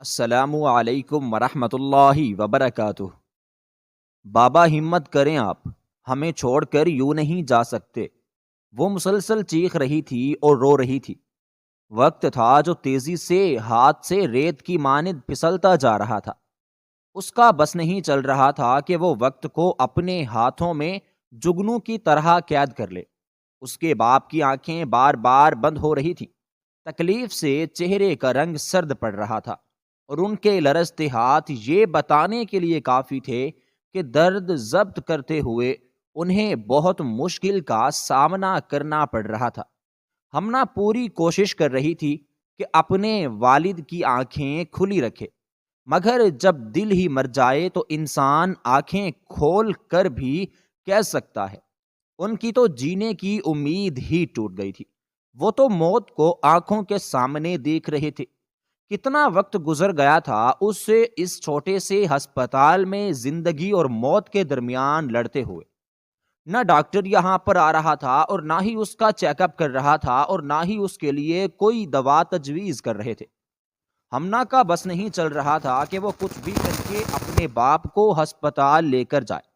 السلام علیکم ورحمۃ اللہ وبرکاتہ۔ بابا ہمت کریں آپ، ہمیں چھوڑ کر یوں نہیں جا سکتے۔ وہ مسلسل چیخ رہی تھی اور رو رہی تھی۔ وقت تھا جو تیزی سے ہاتھ سے ریت کی مانند پھسلتا جا رہا تھا۔ اس کا بس نہیں چل رہا تھا کہ وہ وقت کو اپنے ہاتھوں میں جگنو کی طرح قید کر لے۔ اس کے باپ کی آنکھیں بار بار بند ہو رہی تھیں۔ تکلیف سے چہرے کا رنگ سرد پڑ رہا تھا اور ان کے لرزتے ہاتھ یہ بتانے کے لیے کافی تھے کہ درد ضبط کرتے ہوئے انہیں بہت مشکل کا سامنا کرنا پڑ رہا تھا۔ ہمنا پوری کوشش کر رہی تھی کہ اپنے والد کی آنکھیں کھلی رکھے، مگر جب دل ہی مر جائے تو انسان آنکھیں کھول کر بھی کہہ سکتا ہے۔ ان کی تو جینے کی امید ہی ٹوٹ گئی تھی۔ وہ تو موت کو آنکھوں کے سامنے دیکھ رہے تھے۔ کتنا وقت گزر گیا تھا اس چھوٹے سے ہسپتال میں زندگی اور موت کے درمیان لڑتے ہوئے۔ نہ ڈاکٹر یہاں پر آ رہا تھا اور نہ ہی اس کا چیک اپ کر رہا تھا اور نہ ہی اس کے لیے کوئی دوا تجویز کر رہے تھے۔ ہمنا کا بس نہیں چل رہا تھا کہ وہ کچھ بھی کر کے اپنے باپ کو ہسپتال لے کر جائے۔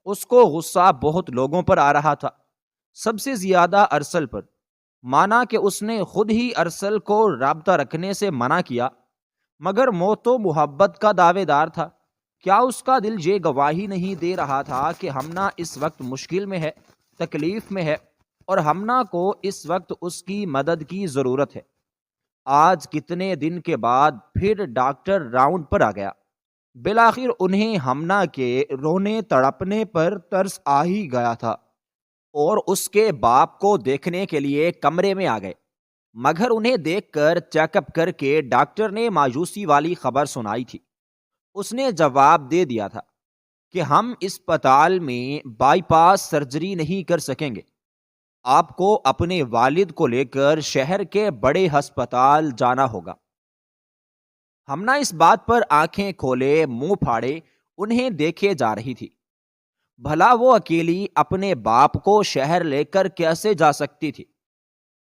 اس کو غصہ بہت لوگوں پر آ رہا تھا، سب سے زیادہ ارسل پر۔ مانا کہ اس نے خود ہی ارسل کو رابطہ رکھنے سے منع کیا، مگر موت و محبت کا دعوے دار تھا۔ کیا اس کا دل یہ گواہی نہیں دے رہا تھا کہ ہمنا اس وقت مشکل میں ہے، تکلیف میں ہے، اور ہمنا کو اس وقت اس کی مدد کی ضرورت ہے؟ آج کتنے دن کے بعد پھر ڈاکٹر راؤنڈ پر آ گیا۔ بالآخر انہیں ہمنا کے رونے تڑپنے پر ترس آ ہی گیا تھا اور اس کے باپ کو دیکھنے کے لیے کمرے میں آ گئے، مگر انہیں دیکھ کر چیک اپ کر کے ڈاکٹر نے مایوسی والی خبر سنائی تھی۔ اس نے جواب دے دیا تھا کہ ہم اسپتال میں بائی پاس سرجری نہیں کر سکیں گے، آپ کو اپنے والد کو لے کر شہر کے بڑے ہسپتال جانا ہوگا۔ ہمنا اس بات پر آنکھیں کھولے منہ پھاڑے انہیں دیکھے جا رہی تھی۔ بھلا وہ اکیلی اپنے باپ کو شہر لے کر کیسے جا سکتی تھی؟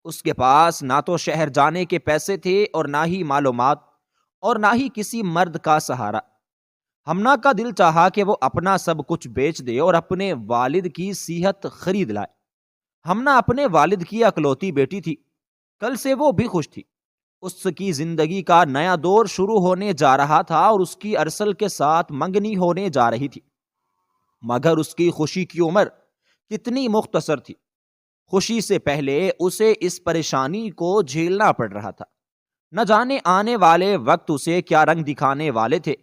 اس کے پاس نہ تو شہر جانے کے پیسے تھے اور نہ ہی معلومات اور نہ ہی کسی مرد کا سہارا۔ ہمنا کا دل چاہا کہ وہ اپنا سب کچھ بیچ دے اور اپنے والد کی صحت خرید لائے۔ ہمنا اپنے والد کی اکلوتی بیٹی تھی، کل سے وہ بھی خوش تھی۔ اس کی زندگی کا نیا دور شروع ہونے جا رہا تھا اور اس کی ارسل کے ساتھ منگنی ہونے جا رہی تھی، مگر اس کی خوشی کی عمر کتنی مختصر تھی۔ خوشی سے پہلے اسے اس پریشانی کو جھیلنا پڑ رہا تھا۔ نہ جانے آنے والے وقت اسے کیا رنگ دکھانے والے تھے۔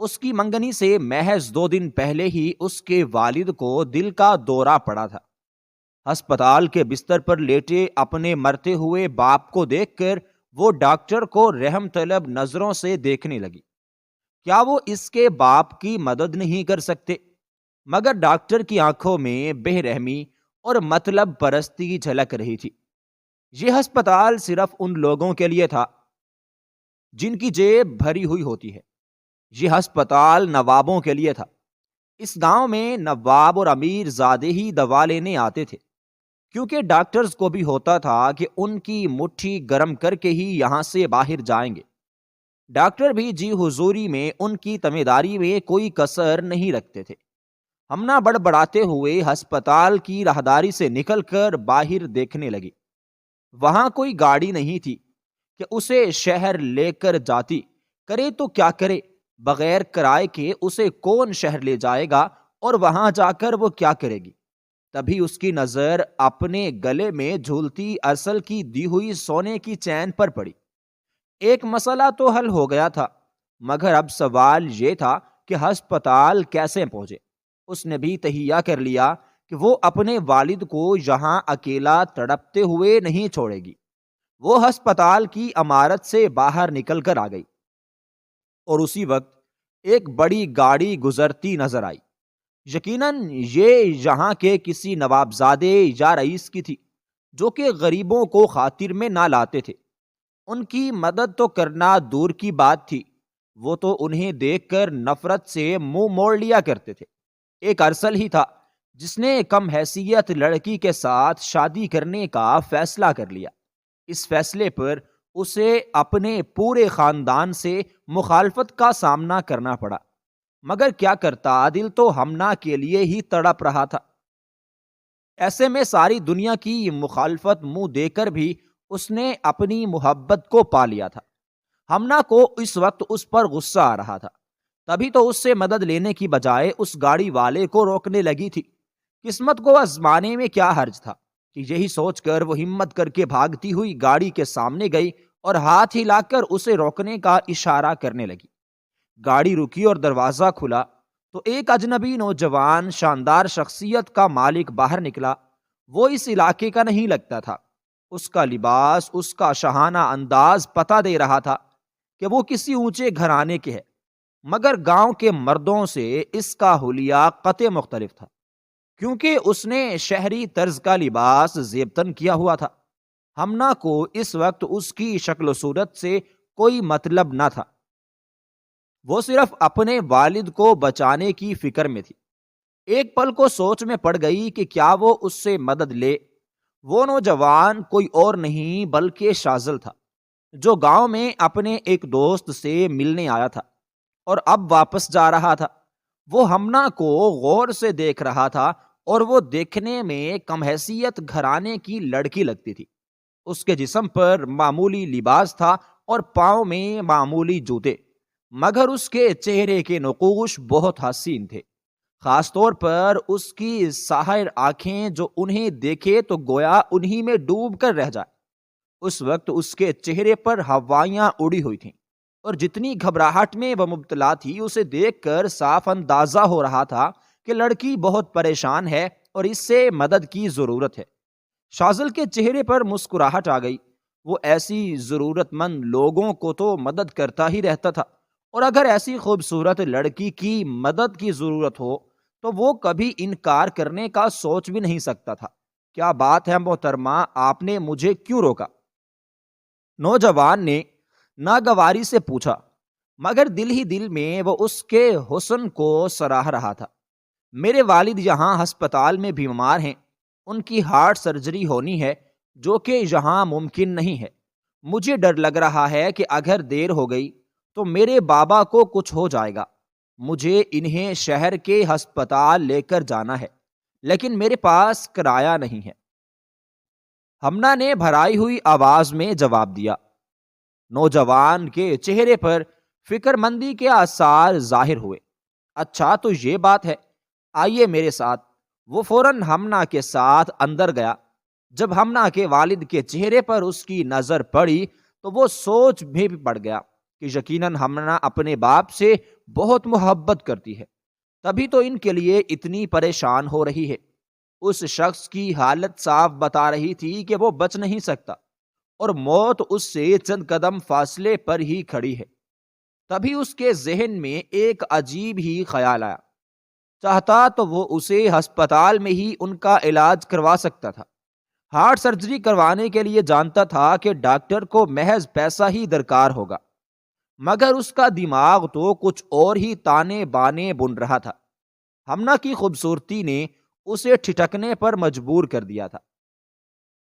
اس کی منگنی سے محض 2 دن پہلے ہی اس کے والد کو دل کا دورہ پڑا تھا۔ ہسپتال کے بستر پر لیٹے اپنے مرتے ہوئے باپ کو دیکھ کر وہ ڈاکٹر کو رحم طلب نظروں سے دیکھنے لگی۔ کیا وہ اس کے باپ کی مدد نہیں کر سکتے؟ مگر ڈاکٹر کی آنکھوں میں بے رحمی اور مطلب پرستی جھلک رہی تھی۔ یہ ہسپتال صرف ان لوگوں کے لیے تھا جن کی جیب بھری ہوئی ہوتی ہے۔ یہ ہسپتال نوابوں کے لیے تھا۔ اس گاؤں میں نواب اور امیر زادے ہی دوا لینے آتے تھے، کیونکہ ڈاکٹرز کو بھی ہوتا تھا کہ ان کی مٹھی گرم کر کے ہی یہاں سے باہر جائیں گے۔ ڈاکٹر بھی جی حضوری میں ان کی تمیداری میں کوئی کسر نہیں رکھتے تھے۔ ہمنا بڑبڑاتے ہوئے ہسپتال کی راہداری سے نکل کر باہر دیکھنے لگی۔ وہاں کوئی گاڑی نہیں تھی کہ اسے شہر لے کر جاتی۔ کرے تو کیا کرے، بغیر کرائے کے اسے کون شہر لے جائے گا اور وہاں جا کر وہ کیا کرے گی؟ تبھی اس کی نظر اپنے گلے میں جھولتی ارسل کی دی ہوئی سونے کی چین پر پڑی۔ ایک مسئلہ تو حل ہو گیا تھا، مگر اب سوال یہ تھا کہ ہسپتال کیسے پہنچے۔ اس نے بھی تہیہ کر لیا کہ وہ اپنے والد کو یہاں اکیلا تڑپتے ہوئے نہیں چھوڑے گی۔ وہ ہسپتال کی عمارت سے باہر نکل کر آ گئی اور اسی وقت ایک بڑی گاڑی گزرتی نظر آئی۔ یقیناً یہ یہاں کے کسی نوابزادے یا رئیس کی تھی، جو کہ غریبوں کو خاطر میں نہ لاتے تھے۔ ان کی مدد تو کرنا دور کی بات تھی، وہ تو انہیں دیکھ کر نفرت سے منہ موڑ لیا کرتے تھے۔ ایک ارسل ہی تھا جس نے کم حیثیت لڑکی کے ساتھ شادی کرنے کا فیصلہ کر لیا۔ اس فیصلے پر اسے اپنے پورے خاندان سے مخالفت کا سامنا کرنا پڑا، مگر کیا کرتا، دل تو ہمنا کے لیے ہی تڑپ رہا تھا۔ ایسے میں ساری دنیا کی مخالفت منہ دے کر بھی اس نے اپنی محبت کو پا لیا تھا۔ ہمنا کو اس وقت اس پر غصہ آ رہا تھا، تبھی تو اس سے مدد لینے کی بجائے اس گاڑی والے کو روکنے لگی تھی۔ قسمت کو آزمانے میں کیا حرج تھا کہ یہی سوچ کر وہ ہمت کر کے بھاگتی ہوئی گاڑی کے سامنے گئی اور ہاتھ ہلا کر اسے روکنے کا اشارہ کرنے لگی۔ گاڑی رکی اور دروازہ کھلا تو ایک اجنبی نوجوان شاندار شخصیت کا مالک باہر نکلا۔ وہ اس علاقے کا نہیں لگتا تھا، اس کا لباس، اس کا شاہانہ انداز پتہ دے رہا تھا کہ وہ کسی اونچے گھرانے کے ہے، مگر گاؤں کے مردوں سے اس کا حلیہ قطع مختلف تھا، کیونکہ اس نے شہری طرز کا لباس زیبتن کیا ہوا تھا۔ ہمنا کو اس وقت اس کی شکل و صورت سے کوئی مطلب نہ تھا، وہ صرف اپنے والد کو بچانے کی فکر میں تھی۔ ایک پل کو سوچ میں پڑ گئی کہ کیا وہ اس سے مدد لے۔ وہ نوجوان کوئی اور نہیں بلکہ شاذل تھا، جو گاؤں میں اپنے ایک دوست سے ملنے آیا تھا اور اب واپس جا رہا تھا۔ وہ ہمنا کو غور سے دیکھ رہا تھا اور وہ دیکھنے میں کم حیثیت گھرانے کی لڑکی لگتی تھی۔ اس کے جسم پر معمولی لباس تھا اور پاؤں میں معمولی جوتے، مگر اس کے چہرے کے نقوش بہت حسین تھے، خاص طور پر اس کی ساحر آنکھیں جو انہیں دیکھے تو گویا انہی میں ڈوب کر رہ جائے۔ اس وقت اس کے چہرے پر ہوائیاں اڑی ہوئی تھیں اور جتنی گھبراہٹ میں وہ مبتلا تھی، اسے دیکھ کر صاف اندازہ ہو رہا تھا کہ لڑکی بہت پریشان ہے اور اس سے مدد کی ضرورت ہے۔ شاذل کے چہرے پر مسکراہٹ آ گئی۔ وہ ایسی ضرورت مند لوگوں کو تو مدد کرتا ہی رہتا تھا، اور اگر ایسی خوبصورت لڑکی کی مدد کی ضرورت ہو تو وہ کبھی انکار کرنے کا سوچ بھی نہیں سکتا تھا۔ کیا بات ہے محترمہ، آپ نے مجھے کیوں روکا؟ نوجوان نے ناگواری سے پوچھا، مگر دل ہی دل میں وہ اس کے حسن کو سراہ رہا تھا۔ میرے والد یہاں ہسپتال میں بیمار ہیں، ان کی ہارٹ سرجری ہونی ہے، جو کہ یہاں ممکن نہیں ہے۔ مجھے ڈر لگ رہا ہے کہ اگر دیر ہو گئی تو میرے بابا کو کچھ ہو جائے گا۔ مجھے انہیں شہر کے ہسپتال لے کر جانا ہے، لیکن میرے پاس کرایہ نہیں ہے۔ ہمنا نے بھرائی ہوئی آواز میں جواب دیا۔ نوجوان کے چہرے پر فکر مندی کے آثار ظاہر ہوئے۔ اچھا تو یہ بات ہے، آئیے میرے ساتھ۔ وہ فوراً ہمنا کے ساتھ اندر گیا۔ جب ہمنا کے والد کے چہرے پر اس کی نظر پڑی تو وہ سوچ میں بھی پڑ گیا کہ یقیناً ہمنا اپنے باپ سے بہت محبت کرتی ہے، تبھی تو ان کے لیے اتنی پریشان ہو رہی ہے۔ اس شخص کی حالت صاف بتا رہی تھی کہ وہ بچ نہیں سکتا اور موت اس سے چند قدم فاصلے پر ہی کھڑی ہے۔ تبھی اس کے ذہن میں ایک عجیب ہی خیال آیا۔ چاہتا تو وہ اسے ہسپتال میں ہی ان کا علاج کروا سکتا تھا۔ ہارٹ سرجری کروانے کے لیے جانتا تھا کہ ڈاکٹر کو محض پیسہ ہی درکار ہوگا، مگر اس کا دماغ تو کچھ اور ہی تانے بانے بن رہا تھا۔ ہمنا کی خوبصورتی نے اسے ٹھٹکنے پر مجبور کر دیا تھا،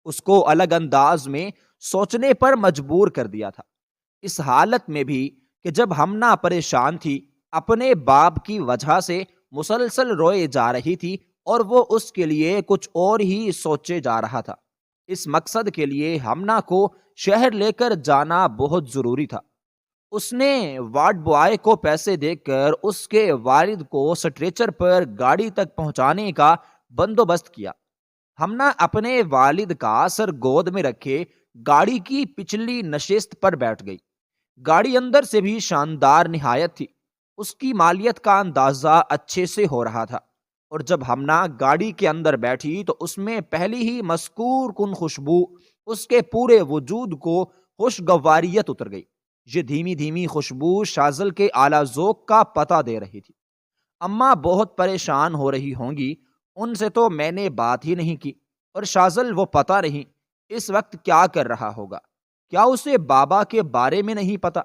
اس کو الگ انداز میں سوچنے پر مجبور کر دیا تھا۔ اس حالت میں بھی کہ جب ہمنا پریشان تھی، اپنے باپ کی وجہ سے مسلسل روئے جا رہی تھی اور وہ اس کے لیے کچھ اور ہی سوچے جا رہا تھا، اس مقصد کے لیے ہمنا کو شہر لے کر جانا بہت ضروری تھا۔ اس نے وارڈ بوائے کو پیسے دے کر اس کے والد کو سٹریچر پر گاڑی تک پہنچانے کا بندوبست کیا۔ ہمنا اپنے والد کا سر گود میں رکھے گاڑی کی پچھلی نشست پر بیٹھ گئی۔ گاڑی اندر سے بھی شاندار نہایت تھی، اس کی مالیت کا اندازہ اچھے سے ہو رہا تھا، اور جب ہمنا گاڑی کے اندر بیٹھی تو اس میں پہلی ہی مسکور کن خوشبو اس کے پورے وجود کو خوشگواریت اتر گئی۔ یہ دھیمی دھیمی خوشبو شاذل کے اعلیٰ ذوق کا پتہ دے رہی تھی۔ اماں بہت پریشان ہو رہی ہوں گی، ان سے تو میں نے بات ہی نہیں کی، اور شاذل وہ پتہ نہیں اس وقت کیا کر رہا ہوگا۔ کیا اسے بابا کے بارے میں نہیں پتا؟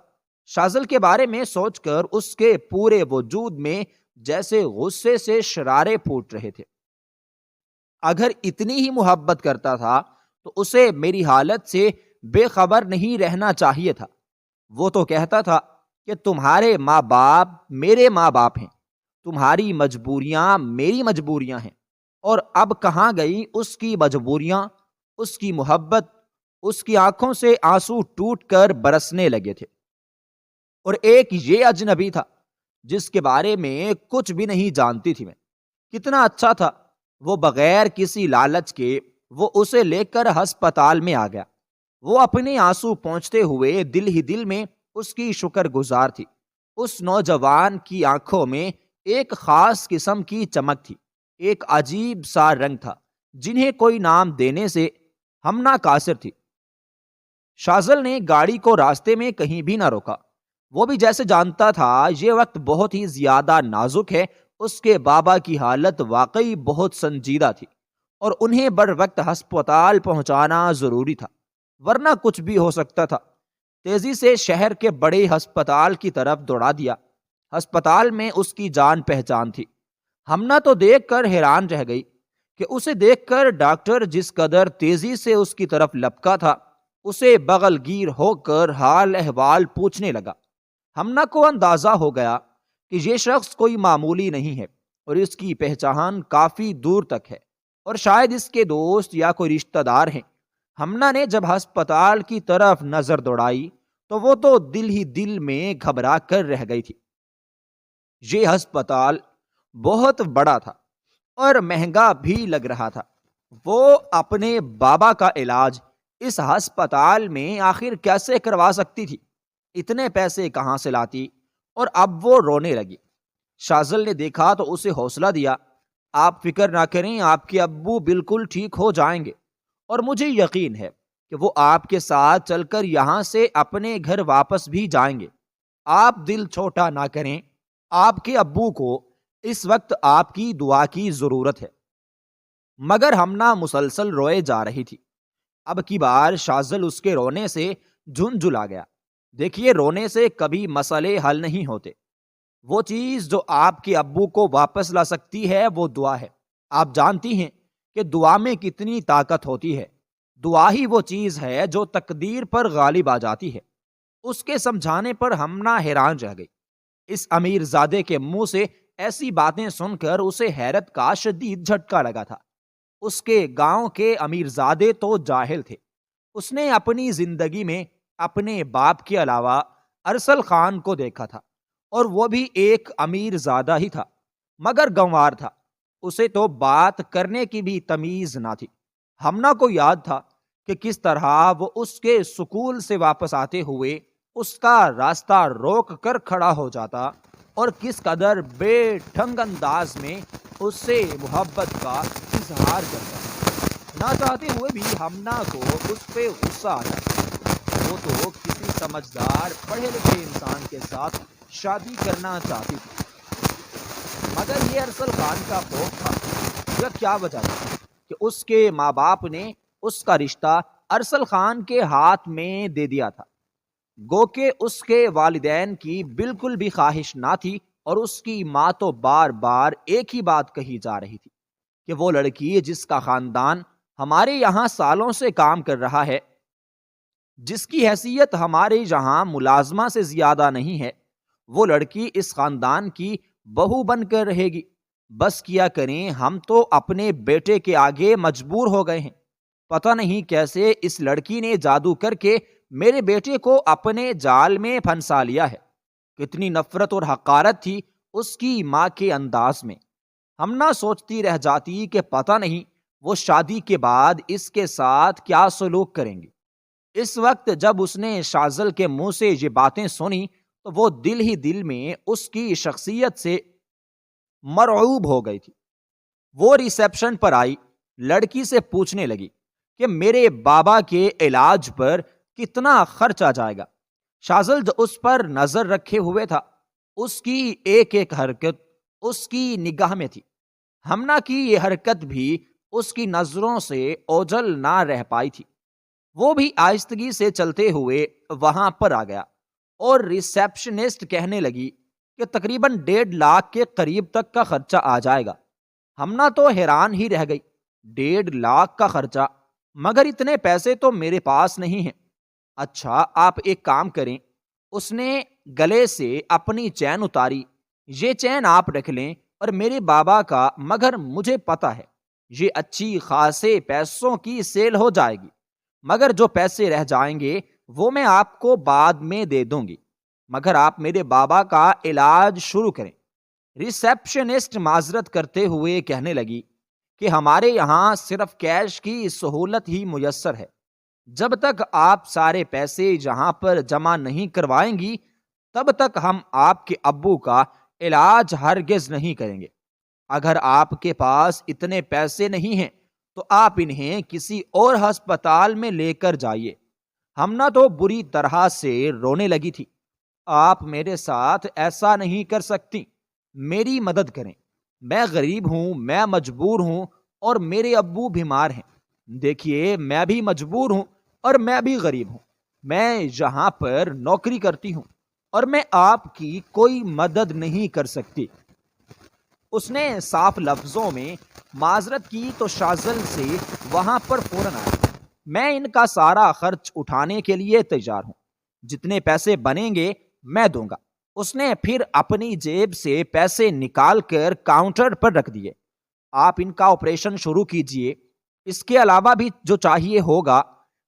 شاذل کے بارے میں سوچ کر اس کے پورے وجود میں جیسے غصے سے شرارے پھوٹ رہے تھے۔ اگر اتنی ہی محبت کرتا تھا تو اسے میری حالت سے بے خبر نہیں رہنا چاہیے تھا۔ وہ تو کہتا تھا کہ تمہارے ماں باپ میرے ماں باپ ہیں، تمہاری مجبوریاں میری مجبوریاں ہیں، اور اب کہاں گئی اس کی مجبوریاں، اس کی محبت؟ اس کی آنکھوں سے آنسو ٹوٹ کر برسنے لگے تھے۔ اور ایک یہ اجنبی تھا جس کے بارے میں کچھ بھی نہیں جانتی تھی میں، کتنا اچھا تھا وہ، بغیر کسی لالچ کے وہ اسے لے کر ہسپتال میں آ گیا۔ وہ اپنے آنسو پہنچتے ہوئے دل ہی دل میں اس کی شکر گزار تھی۔ اس نوجوان کی آنکھوں میں ایک خاص قسم کی چمک تھی، ایک عجیب سا رنگ تھا جنہیں کوئی نام دینے سے ہم نہ قاصر تھی۔ شازل نے گاڑی کو راستے میں کہیں بھی نہ روکا، وہ بھی جیسے جانتا تھا یہ وقت بہت ہی زیادہ نازک ہے، اس کے بابا کی حالت واقعی بہت سنجیدہ تھی اور انہیں بر وقت ہسپتال پہنچانا ضروری تھا، ورنہ کچھ بھی ہو سکتا تھا۔ تیزی سے شہر کے بڑے ہسپتال کی طرف دوڑا دیا۔ ہسپتال میں اس کی جان پہچان تھی۔ ہمنا تو دیکھ کر حیران رہ گئی کہ اسے دیکھ کر ڈاکٹر جس قدر تیزی سے اس کی طرف لپکا تھا، اسے بغل گیر ہو کر حال احوال پوچھنے لگا۔ ہمنا کو اندازہ ہو گیا کہ یہ شخص کوئی معمولی نہیں ہے اور اس کی پہچان کافی دور تک ہے، اور شاید اس کے دوست یا کوئی رشتہ دار ہیں۔ ہمنا نے جب ہسپتال کی طرف نظر دوڑائی تو وہ تو دل ہی دل میں گھبرا کر رہ گئی تھی۔ یہ ہسپتال بہت بڑا تھا اور مہنگا بھی لگ رہا تھا۔ وہ اپنے بابا کا علاج اس ہسپتال میں آخر کیسے کروا سکتی تھی؟ اتنے پیسے کہاں سے لاتی؟ اور اب وہ رونے لگی۔ شازل نے دیکھا تو اسے حوصلہ دیا۔ آپ فکر نہ کریں، آپ کے ابو بالکل ٹھیک ہو جائیں گے، اور مجھے یقین ہے کہ وہ آپ کے ساتھ چل کر یہاں سے اپنے گھر واپس بھی جائیں گے۔ آپ دل چھوٹا نہ کریں، آپ کے ابو کو اس وقت آپ کی دعا کی ضرورت ہے۔ مگر ہمنا مسلسل روئے جا رہی تھی۔ اب کی بار شازل اس کے رونے سے جھنجھلا گیا۔ دیکھیے، رونے سے کبھی مسئلے حل نہیں ہوتے۔ وہ چیز جو آپ کے ابو کو واپس لا سکتی ہے وہ دعا ہے۔ آپ جانتی ہیں کہ دعا میں کتنی طاقت ہوتی ہے۔ دعا ہی وہ چیز ہے جو تقدیر پر غالب آ جاتی ہے۔ اس کے سمجھانے پر ہمنا حیران رہ گئی۔ اس امیر زادے کے منہ سے ایسی باتیں سن کر اسے حیرت کا شدید جھٹکا لگا تھا۔ اس کے گاؤں کے امیر زادے تو جاہل تھے۔ اس نے اپنی زندگی میں اپنے باپ کے علاوہ ارسل خان کو دیکھا تھا، اور وہ بھی ایک امیر زادہ ہی تھا، مگر گنوار تھا۔ اسے تو بات کرنے کی بھی تمیز نہ تھی۔ ہمنا کو یاد تھا کہ کس طرح وہ اس کے سکول سے واپس آتے ہوئے اس کا راستہ روک کر کھڑا ہو جاتا اور کس قدر بے ڈھنگ انداز میں اس سے محبت کا اظہار کرتا۔ نہ چاہتے ہوئے بھی ہمنا کو اس پہ غصہ آیا۔ وہ تو کسی سمجھدار پڑھے لکھے انسان کے ساتھ شادی کرنا چاہتی تھی، مگر یہ ارسل خان کا خوف تھا۔ یہ کیا وجہ تھی کہ اس کے ماں باپ نے اس کا رشتہ ارسل خان کے ہاتھ میں دے دیا تھا؟ گو کہ اس کے والدین کی بالکل بھی خواہش نہ تھی، اور اس کی ماں تو بار بار ایک ہی بات کہی جا رہی تھی کہ وہ لڑکی جس کا خاندان ہمارے یہاں سالوں سے کام کر رہا ہے، جس کی حیثیت ہمارے یہاں ملازمہ سے زیادہ نہیں ہے، وہ لڑکی اس خاندان کی بہو بن کر رہے گی۔ بس کیا کریں، ہم تو اپنے بیٹے کے آگے مجبور ہو گئے ہیں۔ پتہ نہیں کیسے اس لڑکی نے جادو کر کے میرے بیٹے کو اپنے جال میں پھنسا لیا ہے۔ کتنی نفرت اور حقارت تھی اس کی ماں کے انداز میں۔ ہم نہ سوچتی رہ جاتی کہ پتہ نہیں وہ شادی کے بعد اس کے ساتھ کیا سلوک کریں گی۔ اس وقت جب اس نے شازل کے منہ سے یہ باتیں سنی تو وہ دل ہی دل میں اس کی شخصیت سے مرعوب ہو گئی تھی۔ وہ ریسیپشن پر آئی، لڑکی سے پوچھنے لگی کہ میرے بابا کے علاج پر کتنا خرچ آ جائے گا۔ شازل جو اس پر نظر رکھے ہوئے تھا، اس کی ایک ایک حرکت اس کی نگاہ میں تھی۔ ہمنا کی یہ حرکت بھی اس کی نظروں سے اوجھل نہ رہ پائی تھی۔ وہ بھی آہستگی سے چلتے ہوئے وہاں پر آ گیا اور ریسیپشنسٹ کہنے لگی کہ تقریباً 1.5 لاکھ کے قریب تک کا خرچہ آ جائے گا۔ ہمنا تو حیران ہی رہ گئی۔ 1.5 لاکھ کا خرچہ؟ مگر اتنے پیسے تو میرے پاس نہیں ہیں۔ اچھا آپ ایک کام کریں. اس نے گلے سے اپنی چین اتاری. یہ چین آپ رکھ لیں اور میرے بابا کا، مگر مجھے پتا ہے یہ اچھی خاصے پیسوں کی سیل ہو جائے گی، مگر جو پیسے رہ جائیں گے وہ میں آپ کو بعد میں دے دوں گی، مگر آپ میرے بابا کا علاج شروع کریں. ریسیپشنسٹ معذرت کرتے ہوئے کہنے لگی کہ ہمارے یہاں صرف کیش کی سہولت ہی میسر ہے. جب تک آپ سارے پیسے جہاں پر جمع نہیں کروائیں گی تب تک ہم آپ کے ابو کا علاج ہرگز نہیں کریں گے. اگر آپ کے پاس اتنے پیسے نہیں ہیں تو آپ انہیں کسی اور ہسپتال میں لے کر جائیے. ہمنا تو بری طرح سے رونے لگی تھی. آپ میرے ساتھ ایسا نہیں کر سکتی، میری مدد کریں. میں غریب ہوں، میں مجبور ہوں اور میرے ابو بیمار ہیں. دیکھیے میں بھی مجبور ہوں اور میں بھی غریب ہوں. میں یہاں پر نوکری کرتی ہوں اور میں آپ کی کوئی مدد نہیں کر سکتی. اس نے صاف لفظوں میں معذرت کی تو شازل سے وہاں پر فوراً آیا. میں ان کا سارا خرچ اٹھانے کے لیے تیار ہوں، جتنے پیسے بنیں گے میں دوں گا. اس نے پھر اپنی جیب سے پیسے نکال کر کاؤنٹر پر رکھ دیے. آپ ان کا آپریشن شروع کیجئے، اس کے علاوہ بھی جو چاہیے ہوگا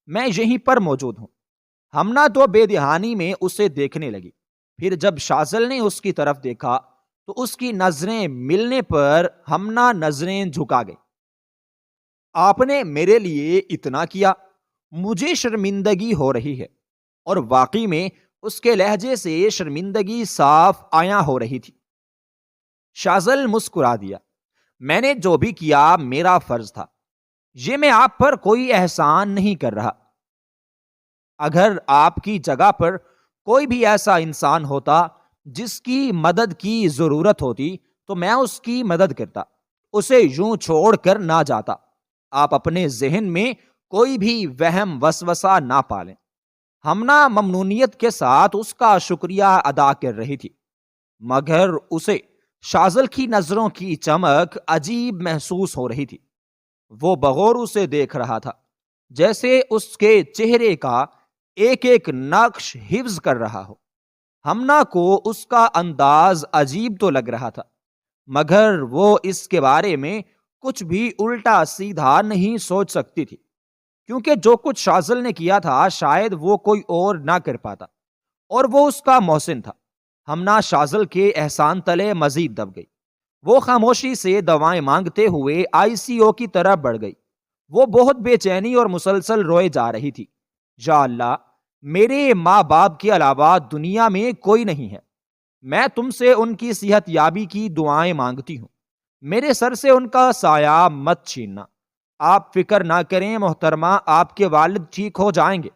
میں یہیں پر موجود ہوں. ہمنا تو بے دہانی میں اسے دیکھنے لگی. پھر جب شازل نے اس کی طرف دیکھا تو اس کی نظریں ملنے پر ہمنا نظریں جھکا گئی. آپ نے میرے لیے اتنا کیا، مجھے شرمندگی ہو رہی ہے. اور واقعی میں اس کے لہجے سے شرمندگی صاف آیاں ہو رہی تھی. شازل مسکرا دیا. میں نے جو بھی کیا میرا فرض تھا، یہ میں آپ پر کوئی احسان نہیں کر رہا. اگر آپ کی جگہ پر کوئی بھی ایسا انسان ہوتا جس کی مدد کی ضرورت ہوتی تو میں اس کی مدد کرتا، اسے یوں چھوڑ کر نہ جاتا. آپ اپنے ذہن میں کوئی بھی وہم وسوسہ نہ پالیں. ہمنا ممنونیت کے ساتھ اس کا شکریہ ادا کر رہی تھی، مگر اسے شازل کی نظروں کی چمک عجیب محسوس ہو رہی تھی. وہ بغور اسے دیکھ رہا تھا، جیسے اس کے چہرے کا ایک ایک نقش حفظ کر رہا ہو. ہمنا کو اس کا انداز عجیب تو لگ رہا تھا، مگر وہ اس کے بارے میں کچھ بھی الٹا سیدھا نہیں سوچ سکتی تھی، کیونکہ جو کچھ شازل نے کیا تھا شاید وہ کوئی اور نہ کر پاتا، اور وہ اس کا محسن تھا. ہمنا شازل کے احسان تلے مزید دب گئی. وہ خاموشی سے دوائیں مانگتے ہوئے ICU کی طرف بڑھ گئی. وہ بہت بے چینی اور مسلسل روئے جا رہی تھی. یا اللہ، میرے ماں باپ کے علاوہ دنیا میں کوئی نہیں ہے. میں تم سے ان کی صحت یابی کی دعائیں مانگتی ہوں. میرے سر سے ان کا سایہ مت چھیننا. آپ فکر نہ کریں محترمہ، آپ کے والد ٹھیک ہو جائیں گے.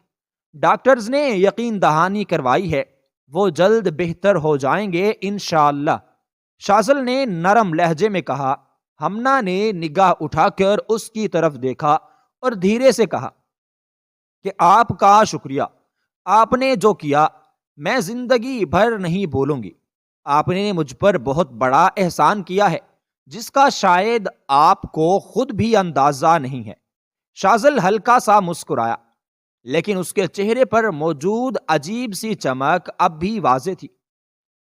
ڈاکٹرز نے یقین دہانی کروائی ہے، وہ جلد بہتر ہو جائیں گے انشاءاللہ. شازل نے نرم لہجے میں کہا. ہمنا نے نگاہ اٹھا کر اس کی طرف دیکھا اور دھیرے سے کہا کہ آپ کا شکریہ. آپ نے جو کیا میں زندگی بھر نہیں بولوں گی. آپ نے مجھ پر بہت بڑا احسان کیا ہے جس کا شاید آپ کو خود بھی اندازہ نہیں ہے. شازل ہلکا سا مسکرایا، لیکن اس کے چہرے پر موجود عجیب سی چمک اب بھی واضح تھی.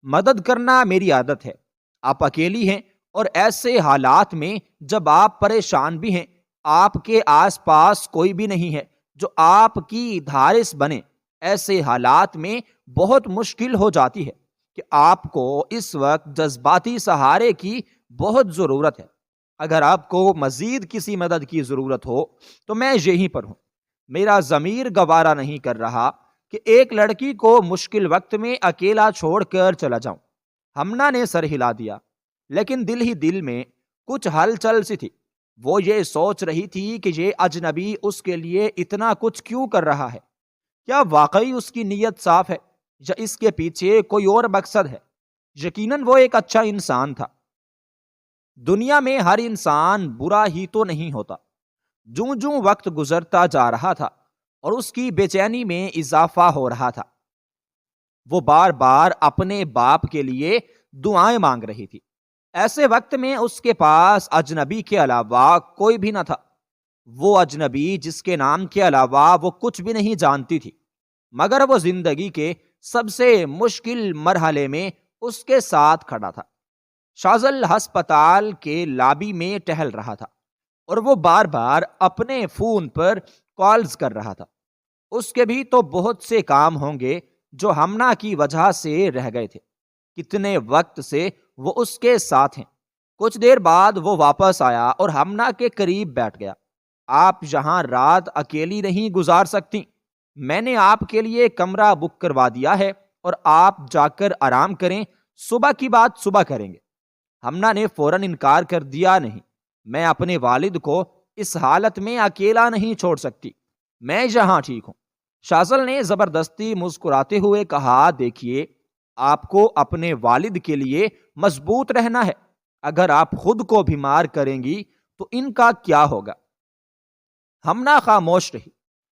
مدد کرنا میری عادت ہے. آپ اکیلی ہیں اور ایسے حالات میں جب آپ پریشان بھی ہیں، آپ کے آس پاس کوئی بھی نہیں ہے جو آپ کی دھارس بنے. ایسے حالات میں بہت مشکل ہو جاتی ہے کہ آپ کو اس وقت جذباتی سہارے کی بہت ضرورت ہے. اگر آپ کو مزید کسی مدد کی ضرورت ہو تو میں یہیں پر ہوں. میرا ضمیر گوارا نہیں کر رہا کہ ایک لڑکی کو مشکل وقت میں اکیلا چھوڑ کر چلا جاؤں. ہمنا نے سر ہلا دیا، لیکن دل ہی دل میں کچھ ہلچل سی تھی. وہ یہ سوچ رہی تھی کہ یہ اجنبی اس کے لیے اتنا کچھ کیوں کر رہا ہے. کیا واقعی اس کی نیت صاف ہے یا اس کے پیچھے کوئی اور مقصد ہے؟ یقیناً وہ ایک اچھا انسان تھا. دنیا میں ہر انسان برا ہی تو نہیں ہوتا. جوں جوں وقت گزرتا جا رہا تھا اور اس کی بے چینی میں اضافہ ہو رہا تھا، وہ بار بار اپنے باپ کے لیے دعائیں مانگ رہی تھی. ایسے وقت میں اس کے پاس اجنبی کے علاوہ کوئی بھی نہ تھا. وہ اجنبی جس کے نام کے علاوہ وہ کچھ بھی نہیں جانتی تھی، مگر وہ زندگی کے سب سے مشکل مرحلے میں اس کے ساتھ کھڑا تھا۔ شاذل ہسپتال کے لابی میں ٹہل رہا تھا اور وہ بار بار اپنے فون پر کالز کر رہا تھا۔ اس کے بھی تو بہت سے کام ہوں گے جو ہمنا کی وجہ سے رہ گئے تھے۔ کتنے وقت سے وہ اس کے ساتھ ہیں۔ کچھ دیر بعد وہ واپس آیا اور ہمنا کے قریب بیٹھ گیا۔ آپ یہاں رات اکیلی نہیں گزار سکتی، میں نے آپ کے لیے کمرہ بک کروا دیا ہے اور آپ جا کر آرام کریں، صبح کی بات صبح کریں گے۔ ہمنا نے فوراً انکار کر دیا، نہیں، میں اپنے والد کو اس حالت میں اکیلا نہیں چھوڑ سکتی، میں یہاں ٹھیک ہوں۔ شاذل نے زبردستی مسکراتے ہوئے کہا، دیکھیے، آپ کو اپنے والد کے لیے مضبوط رہنا ہے، اگر آپ خود کو بیمار کریں گی تو ان کا کیا ہوگا؟ ہمنا خاموش رہی۔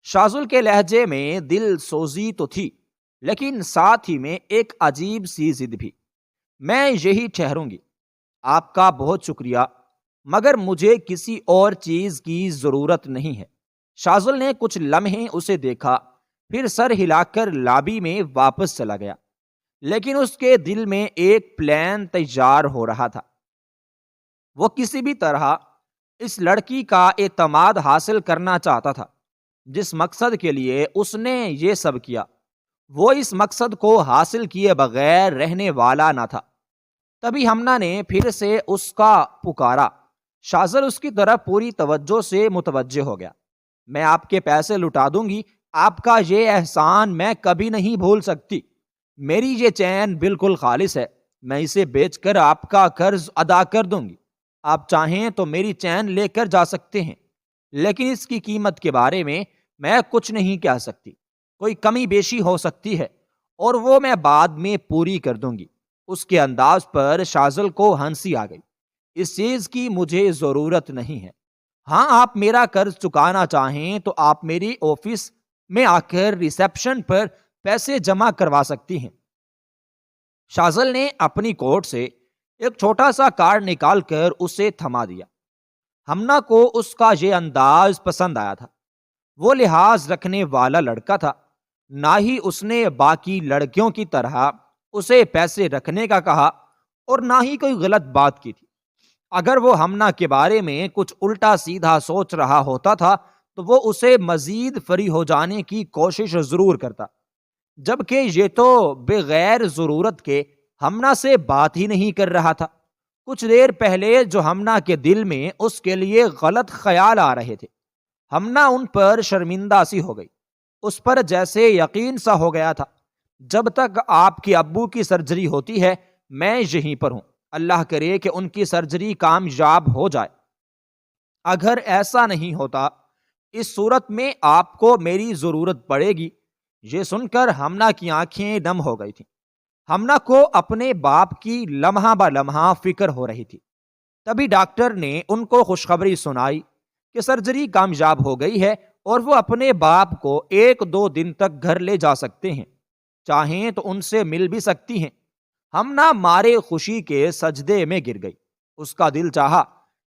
شاذل کے لہجے میں دل سوزی تو تھی، لیکن ساتھ ہی میں ایک عجیب سی ضد بھی۔ میں یہی ٹھہروں گی، آپ کا بہت شکریہ، مگر مجھے کسی اور چیز کی ضرورت نہیں ہے۔ شاذل نے کچھ لمحے اسے دیکھا، پھر سر ہلا کر لابی میں واپس چلا گیا، لیکن اس کے دل میں ایک پلان تیار ہو رہا تھا۔ وہ کسی بھی طرح اس لڑکی کا اعتماد حاصل کرنا چاہتا تھا۔ جس مقصد کے لیے اس نے یہ سب کیا، وہ اس مقصد کو حاصل کیے بغیر رہنے والا نہ تھا۔ تبھی ہمنا نے پھر سے اس کا پکارا۔ شاذل اس کی طرف پوری توجہ سے متوجہ ہو گیا۔ میں آپ کے پیسے لٹا دوں گی، آپ کا یہ احسان میں کبھی نہیں بھول سکتی۔ میری یہ چین بالکل خالص ہے، میں اسے بیچ کر آپ کا قرض ادا کر دوں گی۔ آپ چاہیں تو میری چین لے کر جا سکتے ہیں، لیکن اس کی قیمت کے بارے میں کچھ نہیں کہہ سکتی۔ کوئی کمی بیشی ہو سکتی ہے اور وہ میں بعد میں پوری کر دوں گی۔ اس کے انداز پر شاذل کو ہنسی آ گئی۔ اس چیز کی مجھے ضرورت نہیں ہے۔ ہاں، آپ میرا قرض چکانا چاہیں تو آپ میری آفس میں آ کر ریسیپشن پر پیسے جمع کروا سکتی ہیں۔ شاذل نے اپنی کوٹ سے ایک چھوٹا سا کارڈ نکال کر اسے تھما دیا۔ ہمنا کو اس کا یہ انداز پسند آیا تھا۔ وہ لحاظ رکھنے والا لڑکا تھا، نہ ہی اس نے باقی لڑکیوں کی طرح اسے پیسے رکھنے کا کہا اور نہ ہی کوئی غلط بات کی تھی۔ اگر وہ ہمنا کے بارے میں کچھ الٹا سیدھا سوچ رہا ہوتا تھا تو وہ اسے مزید فری ہو جانے کی کوشش ضرور کرتا، جبکہ یہ تو بغیر ضرورت کے ہمنا سے بات ہی نہیں کر رہا تھا۔ کچھ دیر پہلے جو ہمنا کے دل میں اس کے لیے غلط خیال آ رہے تھے، ہمنا ان پر شرمندہ سی ہو گئی۔ اس پر جیسے یقین سا ہو گیا تھا، جب تک آپ کے ابو کی سرجری ہوتی ہے میں یہیں پر ہوں، اللہ کرے کہ ان کی سرجری کامیاب ہو جائے۔ اگر ایسا نہیں ہوتا، اس صورت میں آپ کو میری ضرورت پڑے گی۔ یہ سن کر ہمنا کی آنکھیں نم ہو گئی تھیں۔ ہمنا کو اپنے باپ کی لمحہ با لمحہ فکر ہو رہی تھی۔ تبھی ڈاکٹر نے ان کو خوشخبری سنائی کہ سرجری کامیاب ہو گئی ہے اور وہ اپنے باپ کو 1-2 دن تک گھر لے جا سکتے ہیں، چاہیں تو ان سے مل بھی سکتی ہیں۔ ہمنا مارے خوشی کے سجدے میں گر گئی۔ اس کا دل چاہا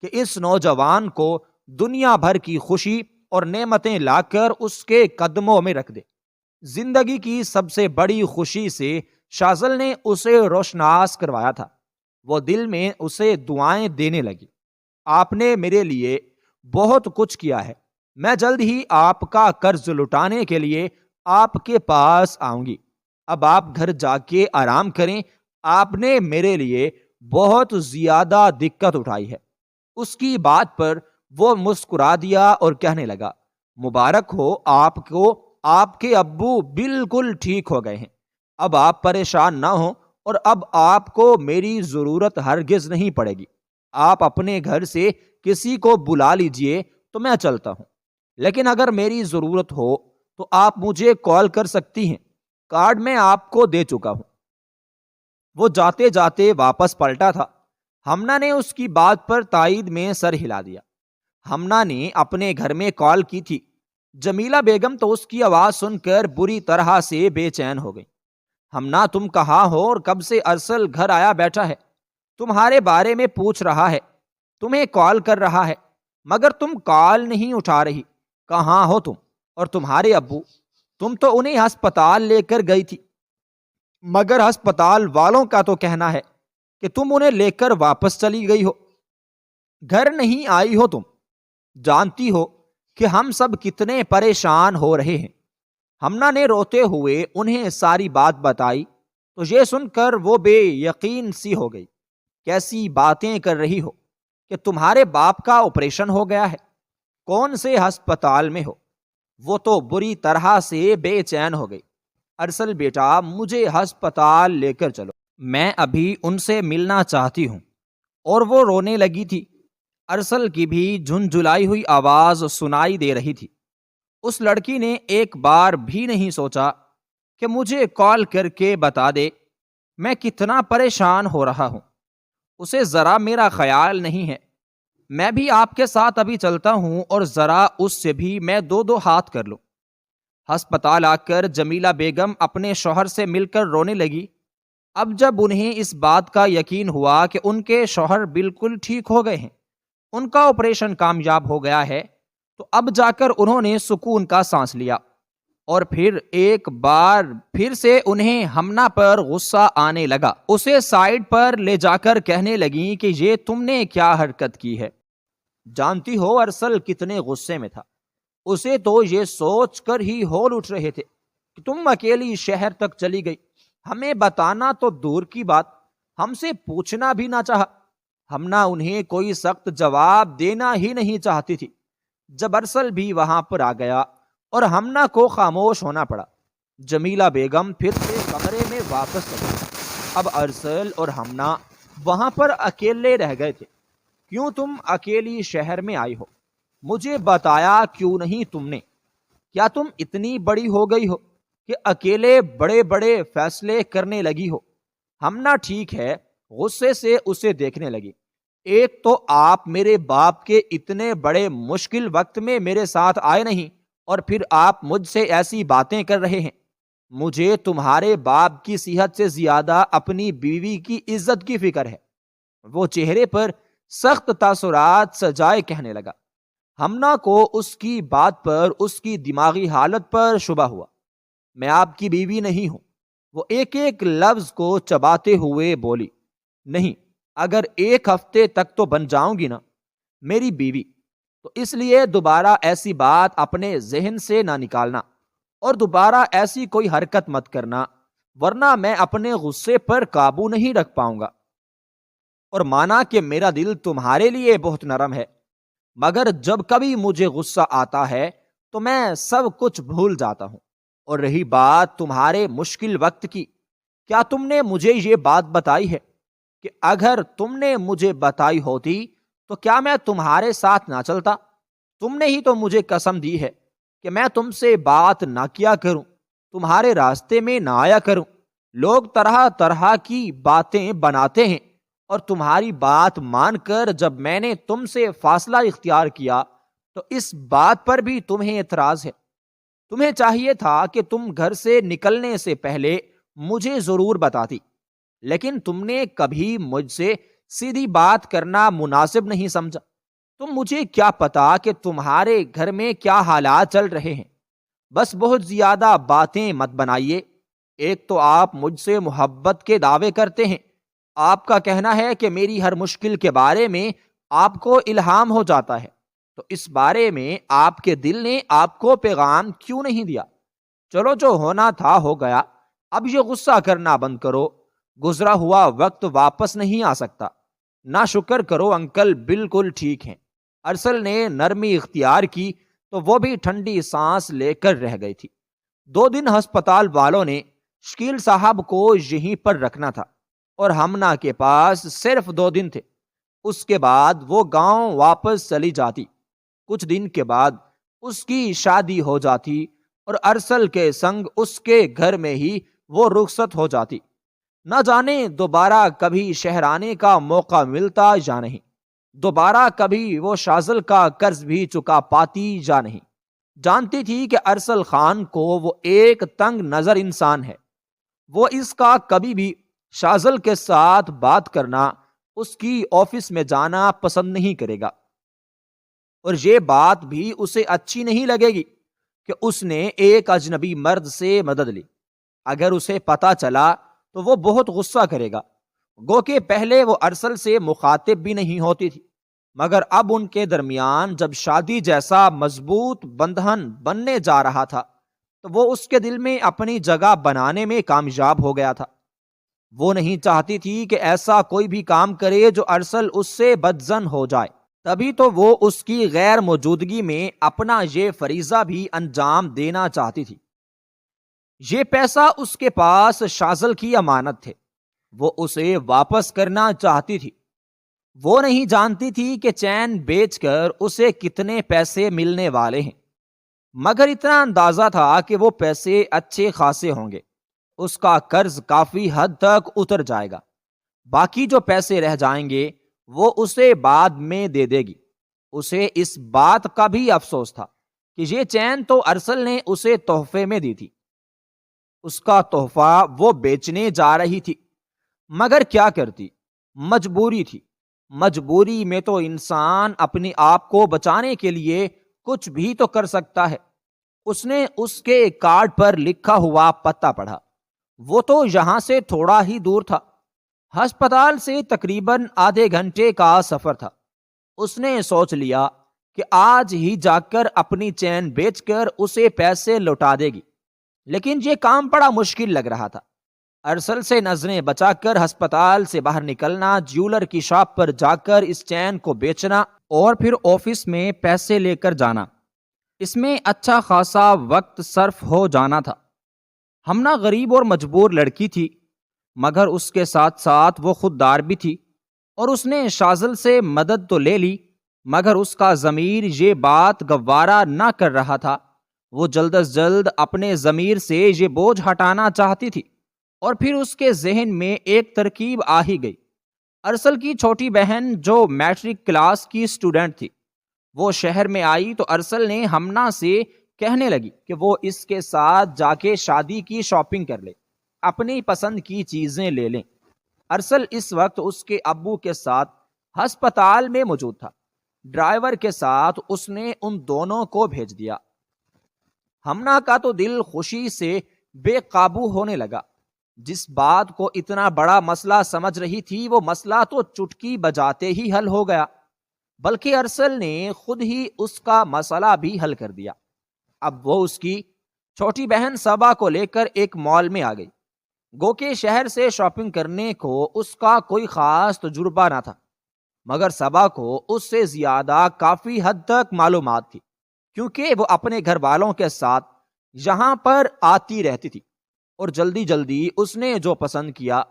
کہ اس نوجوان کو دنیا بھر کی خوشی اور نعمتیں لا کر اس کے قدموں میں رکھ دے۔ زندگی کی سب سے بڑی خوشی سے شاذل نے اسے روشناس کروایا تھا۔ وہ دل میں اسے دعائیں دینے لگی۔ آپ نے میرے لیے بہت کچھ کیا ہے، میں جلد ہی آپ کا قرض لٹانے کے لیے آپ کے پاس آؤں گی۔ اب آپ گھر جا کے آرام کریں، آپ نے میرے لیے بہت زیادہ دقت اٹھائی ہے۔ اس کی بات پر وہ مسکرا دیا اور کہنے لگا، مبارک ہو آپ کو، آپ کے ابو بالکل ٹھیک ہو گئے ہیں۔ اب آپ پریشان نہ ہوں اور اب آپ کو میری ضرورت ہرگز نہیں پڑے گی۔ آپ اپنے گھر سے کسی کو بلا لیجئے تو میں چلتا ہوں، لیکن اگر میری ضرورت ہو تو آپ مجھے کال کر سکتی ہیں، کارڈ میں آپ کو دے چکا ہوں۔ وہ جاتے جاتے واپس پلٹا تھا۔ ہمنا نے اس کی بات پر تائید میں سر ہلا دیا۔ ہمنا نے اپنے گھر میں کال کی تھی۔ جمیلہ بیگم تو اس کی آواز سن کر بری طرح سے بے چین ہو گئی۔ ہمنا، تم کہاں ہو اور کب سے ارسل گھر آیا بیٹھا ہے؟ تمہارے بارے میں پوچھ رہا ہے، تمہیں کال کر رہا ہے، مگر تم کال نہیں اٹھا رہی۔ کہاں ہو تم اور تمہارے ابو؟ تم تو انہیں ہسپتال لے کر گئی تھی، مگر ہسپتال والوں کا تو کہنا ہے کہ تم انہیں لے کر واپس چلی گئی ہو، گھر نہیں آئی ہو۔ تم جانتی ہو کہ ہم سب کتنے پریشان ہو رہے ہیں۔ ہمنا نے روتے ہوئے انہیں ساری بات بتائی تو یہ سن کر وہ بے یقین سی ہو گئی۔ کیسی باتیں کر رہی ہو کہ تمہارے باپ کا آپریشن ہو گیا ہے؟ کون سے ہسپتال میں ہو؟ وہ تو بری طرح سے بے چین ہو گئی۔ ارسل بیٹا، مجھے ہسپتال لے کر چلو، میں ابھی ان سے ملنا چاہتی ہوں۔ اور وہ رونے لگی تھی۔ ارسل کی بھی جھنجھلائی ہوئی آواز سنائی دے رہی تھی۔ اس لڑکی نے ایک بار بھی نہیں سوچا کہ مجھے کال کر کے بتا دے میں کتنا پریشان ہو رہا ہوں۔ اسے ذرا میرا خیال نہیں ہے۔ میں بھی آپ کے ساتھ ابھی چلتا ہوں اور ذرا اس سے بھی میں دو ہاتھ کر لوں۔ ہسپتال آ کر جمیلہ بیگم اپنے شوہر سے مل کر رونے لگی۔ اب جب انہیں اس بات کا یقین ہوا کہ ان کے شوہر بالکل ٹھیک ہو گئے ہیں، ان کا آپریشن کامیاب ہو گیا ہے، تو اب جا کر انہوں نے سکون کا سانس لیا۔ اور پھر ایک بار پھر سے انہیں ہمنا پر غصہ آنے لگا۔ اسے سائیڈ پر لے جا کر کہنے لگیں کہ یہ تم نے کیا حرکت کی ہے؟ جانتی ہو ارسل کتنے غصے میں تھا۔ اسے تو یہ سوچ کر ہی ہول اٹھ رہے تھے کہ تم اکیلی شہر تک چلی گئی، ہمیں بتانا تو دور کی بات، ہم سے پوچھنا بھی نہ چاہا۔ ہمنا انہیں کوئی سخت جواب دینا ہی نہیں چاہتی تھی۔ جب ارسل بھی وہاں پر آ گیا اور ہمنا کو خاموش ہونا پڑا، جمیلہ بیگم پھر سے کمرے میں واپس چلی۔ اب ارسل اور ہمنا وہاں پر اکیلے رہ گئے تھے۔ کیوں تم اکیلی شہر میں آئی ہو؟ مجھے بتایا کیوں نہیں تم نے؟ کیا تم اتنی بڑی ہو گئی ہو کہ اکیلے بڑے بڑے فیصلے کرنے لگی ہو؟ ہمنا ٹھیک ہے، غصے سے اسے دیکھنے لگی۔ ایک تو آپ میرے باپ کے اتنے بڑے مشکل وقت میں میرے ساتھ آئے نہیں، اور پھر آپ مجھ سے ایسی باتیں کر رہے ہیں۔ مجھے تمہارے باپ کی صحت سے زیادہ اپنی بیوی کی عزت کی فکر ہے۔ وہ چہرے پر سخت تاثرات سجائے کہنے لگا۔ ہمنا کو اس کی بات پر، اس کی دماغی حالت پر شبہ ہوا۔ میں آپ کی بیوی نہیں ہوں، وہ ایک ایک لفظ کو چباتے ہوئے بولی۔ نہیں، اگر ایک ہفتے تک تو بن جاؤں گی نا میری بیوی، تو اس لیے دوبارہ ایسی بات اپنے ذہن سے نہ نکالنا، اور دوبارہ ایسی کوئی حرکت مت کرنا، ورنہ میں اپنے غصے پر قابو نہیں رکھ پاؤں گا۔ اور مانا کہ میرا دل تمہارے لیے بہت نرم ہے، مگر جب کبھی مجھے غصہ آتا ہے تو میں سب کچھ بھول جاتا ہوں۔ اور رہی بات تمہارے مشکل وقت کی، کیا تم نے مجھے یہ بات بتائی ہے کہ اگر تم نے مجھے بتائی ہوتی تو کیا میں تمہارے ساتھ نہ چلتا؟ تم نے ہی تو مجھے قسم دی ہے کہ میں تم سے بات نہ کیا کروں، تمہارے راستے میں نہ آیا کروں۔ لوگ طرح طرح کی باتیں بناتے ہیں، اور تمہاری بات مان کر جب میں نے تم سے فاصلہ اختیار کیا تو اس بات پر بھی تمہیں اعتراض ہے۔ تمہیں چاہیے تھا کہ تم گھر سے نکلنے سے پہلے مجھے ضرور بتاتی، لیکن تم نے کبھی مجھ سے سیدھی بات کرنا مناسب نہیں سمجھا۔ تم مجھے کیا پتا کہ تمہارے گھر میں کیا حالات چل رہے ہیں۔ بس بہت زیادہ باتیں مت بنائیے۔ ایک تو آپ مجھ سے محبت کے دعوے کرتے ہیں، آپ کا کہنا ہے کہ میری ہر مشکل کے بارے میں آپ کو الہام ہو جاتا ہے، تو اس بارے میں آپ کے دل نے آپ کو پیغام کیوں نہیں دیا؟ چلو، جو ہونا تھا ہو گیا، اب یہ غصہ کرنا بند کرو۔ گزرا ہوا وقت واپس نہیں آ سکتا۔ نہ شکر کرو، انکل بالکل ٹھیک ہیں۔ ارسل نے نرمی اختیار کی تو وہ بھی ٹھنڈی سانس لے کر رہ گئی تھی۔ 2 دن ہسپتال والوں نے شکیل صاحب کو یہیں پر رکھنا تھا، اور ہمنا کے پاس صرف 2 دن تھے۔ اس کے بعد وہ گاؤں واپس چلی جاتی۔ کچھ دن کے بعد اس کی شادی ہو جاتی، اور ارسل کے سنگ اس کے گھر میں ہی وہ رخصت ہو جاتی۔ نہ جانے دوبارہ کبھی شہر آنے کا موقع ملتا یا نہیں، دوبارہ کبھی وہ شازل کا قرض بھی چکا پاتی یا نہیں۔ جانتی تھی کہ ارسل خان کو وہ ایک تنگ نظر انسان ہے۔ وہ اس کا کبھی بھی شازل کے ساتھ بات کرنا، اس کی آفس میں جانا پسند نہیں کرے گا، اور یہ بات بھی اسے اچھی نہیں لگے گی کہ اس نے ایک اجنبی مرد سے مدد لی۔ اگر اسے پتا چلا تو وہ بہت غصہ کرے گا۔ گو کہ پہلے وہ ارسل سے مخاطب بھی نہیں ہوتی تھی، مگر اب ان کے درمیان جب شادی جیسا مضبوط بندھن بننے جا رہا تھا تو وہ اس کے دل میں اپنی جگہ بنانے میں کامیاب ہو گیا تھا۔ وہ نہیں چاہتی تھی کہ ایسا کوئی بھی کام کرے جو ارسل اس سے بدظن ہو جائے، تبھی تو وہ اس کی غیر موجودگی میں اپنا یہ فریضہ بھی انجام دینا چاہتی تھی۔ یہ پیسہ اس کے پاس شازل کی امانت تھے، وہ اسے واپس کرنا چاہتی تھی۔ وہ نہیں جانتی تھی کہ چین بیچ کر اسے کتنے پیسے ملنے والے ہیں، مگر اتنا اندازہ تھا کہ وہ پیسے اچھے خاصے ہوں گے۔ اس کا قرض کافی حد تک اتر جائے گا، باقی جو پیسے رہ جائیں گے وہ اسے بعد میں دے دے گی۔ اسے اس بات کا بھی افسوس تھا کہ یہ چین تو ارسل نے اسے تحفے میں دی تھی۔ اس کا تحفہ وہ بیچنے جا رہی تھی، مگر کیا کرتی، مجبوری تھی۔ مجبوری میں تو انسان اپنے آپ کو بچانے کے لیے کچھ بھی تو کر سکتا ہے۔ اس نے اس کے کارڈ پر لکھا ہوا پتہ پڑھا، وہ تو یہاں سے تھوڑا ہی دور تھا، ہسپتال سے تقریباً آدھے گھنٹے کا سفر تھا۔ اس نے سوچ لیا کہ آج ہی جا کر اپنی چین بیچ کر اسے پیسے لوٹا دے گی، لیکن یہ کام بڑا مشکل لگ رہا تھا۔ ارسل سے نظریں بچا کر ہسپتال سے باہر نکلنا، جیولر کی شاپ پر جا کر اس چین کو بیچنا اور پھر آفس میں پیسے لے کر جانا، اس میں اچھا خاصا وقت صرف ہو جانا تھا۔ ہمنا غریب اور مجبور لڑکی تھی، مگر اس کے ساتھ ساتھ وہ خوددار بھی تھی، اور اس نے شازل سے مدد تو لے لی، مگر اس کا ضمیر یہ بات گوارا نہ کر رہا تھا۔ وہ جلد از جلد اپنے ضمیر سے یہ بوجھ ہٹانا چاہتی تھی، اور پھر اس کے ذہن میں ایک ترکیب آ ہی گئی۔ ارسل کی چھوٹی بہن جو میٹرک کلاس کی اسٹوڈنٹ تھی، وہ شہر میں آئی تو ارسل نے ہمنا سے کہنے لگی کہ وہ اس کے ساتھ جا کے شادی کی شاپنگ کر لے، اپنی پسند کی چیزیں لے لیں۔ ارسل اس وقت اس کے ابو کے ساتھ ہسپتال میں موجود تھا۔ ڈرائیور کے ساتھ اس نے ان دونوں کو بھیج دیا۔ ہمنا کا تو دل خوشی سے بے قابو ہونے لگا۔ جس بات کو اتنا بڑا مسئلہ سمجھ رہی تھی، وہ مسئلہ تو چٹکی بجاتے ہی حل ہو گیا، بلکہ ارسل نے خود ہی اس کا مسئلہ بھی حل کر دیا۔ اب وہ اس کی چھوٹی بہن صبا کو لے کر ایک مال میں آ گئی۔ گو کہ شہر سے شاپنگ کرنے کو اس کا کوئی خاص تجربہ نہ تھا، مگر صبا کو اس سے زیادہ کافی حد تک معلومات تھی، کیونکہ وہ اپنے گھر والوں کے ساتھ یہاں پر آتی رہتی تھی، اور جلدی جلدی اس نے جو پسند کیا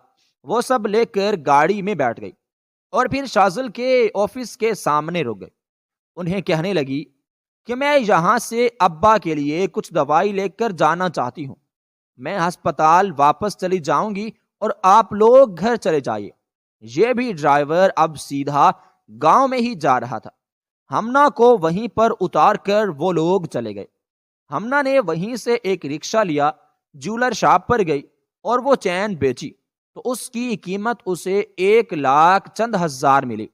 وہ سب لے کر گاڑی میں بیٹھ گئی، اور پھر شازل کے آفس کے سامنے رک گئی۔ انہیں کہنے لگی کہ میں یہاں سے ابا کے لیے کچھ دوائی لے کر جانا چاہتی ہوں، میں ہسپتال واپس چلی جاؤں گی اور آپ لوگ گھر چلے جائیے۔ یہ بھی ڈرائیور اب سیدھا گاؤں میں ہی جا رہا تھا۔ ہمنا کو وہیں پر اتار کر وہ لوگ چلے گئے۔ ہمنا نے وہیں سے ایک رکشہ لیا، جیولر شاپ پر گئی اور وہ چین بیچی تو اس کی قیمت اسے 1,00,000 چند ہزار ملی۔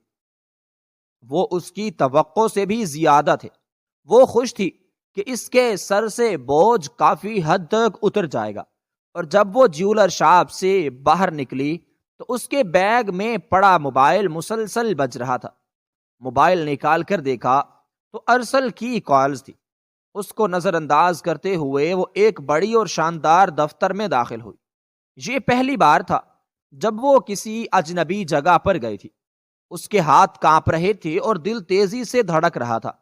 وہ اس کی توقع سے بھی زیادہ تھے۔ وہ خوش تھی کہ اس کے سر سے بوجھ کافی حد تک اتر جائے گا، اور جب وہ جیولر شاپ سے باہر نکلی تو اس کے بیگ میں پڑا موبائل مسلسل بج رہا تھا۔ موبائل نکال کر دیکھا تو ارسل کی کالز تھی۔ اس کو نظر انداز کرتے ہوئے وہ ایک بڑی اور شاندار دفتر میں داخل ہوئی۔ یہ پہلی بار تھا جب وہ کسی اجنبی جگہ پر گئی تھی۔ اس کے ہاتھ کانپ رہے تھے اور دل تیزی سے دھڑک رہا تھا،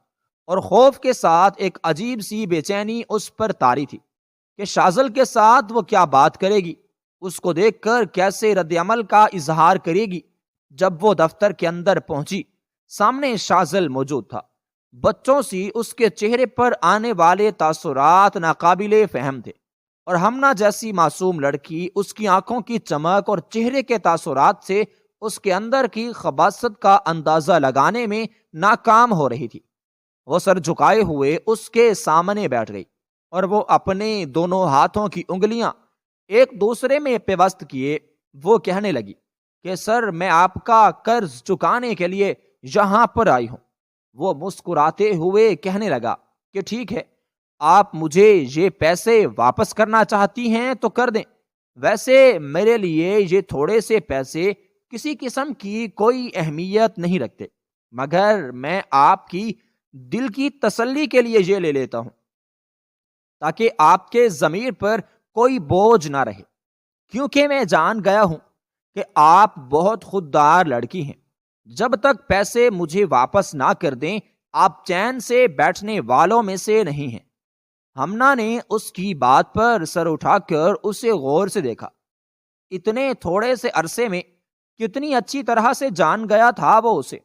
اور خوف کے ساتھ ایک عجیب سی بے چینی اس پر طاری تھی کہ شازل کے ساتھ وہ کیا بات کرے گی، اس کو دیکھ کر کیسے رد عمل کا اظہار کرے گی۔ جب وہ دفتر کے اندر پہنچی، سامنے شازل موجود تھا۔ بچوں سی اس کے چہرے پر آنے والے تاثرات ناقابل فہم تھے، اور ہمنا جیسی معصوم لڑکی اس کی آنکھوں کی چمک اور چہرے کے تاثرات سے اس کے اندر کی خباثت کا اندازہ لگانے میں ناکام ہو رہی تھی۔ وہ سر جھکائے ہوئے اس کے سامنے بیٹھ گئی، اور وہ اپنے دونوں ہاتھوں کی انگلیاں ایک دوسرے میں پیوست کیے وہ کہنے لگی کہ سر، میں آپ کا قرض چکانے کے لیے یہاں پر آئی ہوں۔ وہ مسکراتے ہوئے کہنے لگا کہ ٹھیک ہے، آپ مجھے یہ پیسے واپس کرنا چاہتی ہیں تو کر دیں، ویسے میرے لیے یہ تھوڑے سے پیسے کسی قسم کی کوئی اہمیت نہیں رکھتے، مگر میں آپ کی دل کی تسلی کے لیے یہ لے لیتا ہوں تاکہ آپ کے ضمیر پر کوئی بوجھ نہ رہے، کیونکہ میں جان گیا ہوں کہ آپ بہت خوددار لڑکی ہیں۔ جب تک پیسے مجھے واپس نہ کر دیں آپ چین سے بیٹھنے والوں میں سے نہیں ہیں۔ ہمنا نے اس کی بات پر سر اٹھا کر اسے غور سے دیکھا۔ اتنے تھوڑے سے عرصے میں کتنی اچھی طرح سے جان گیا تھا وہ اسے۔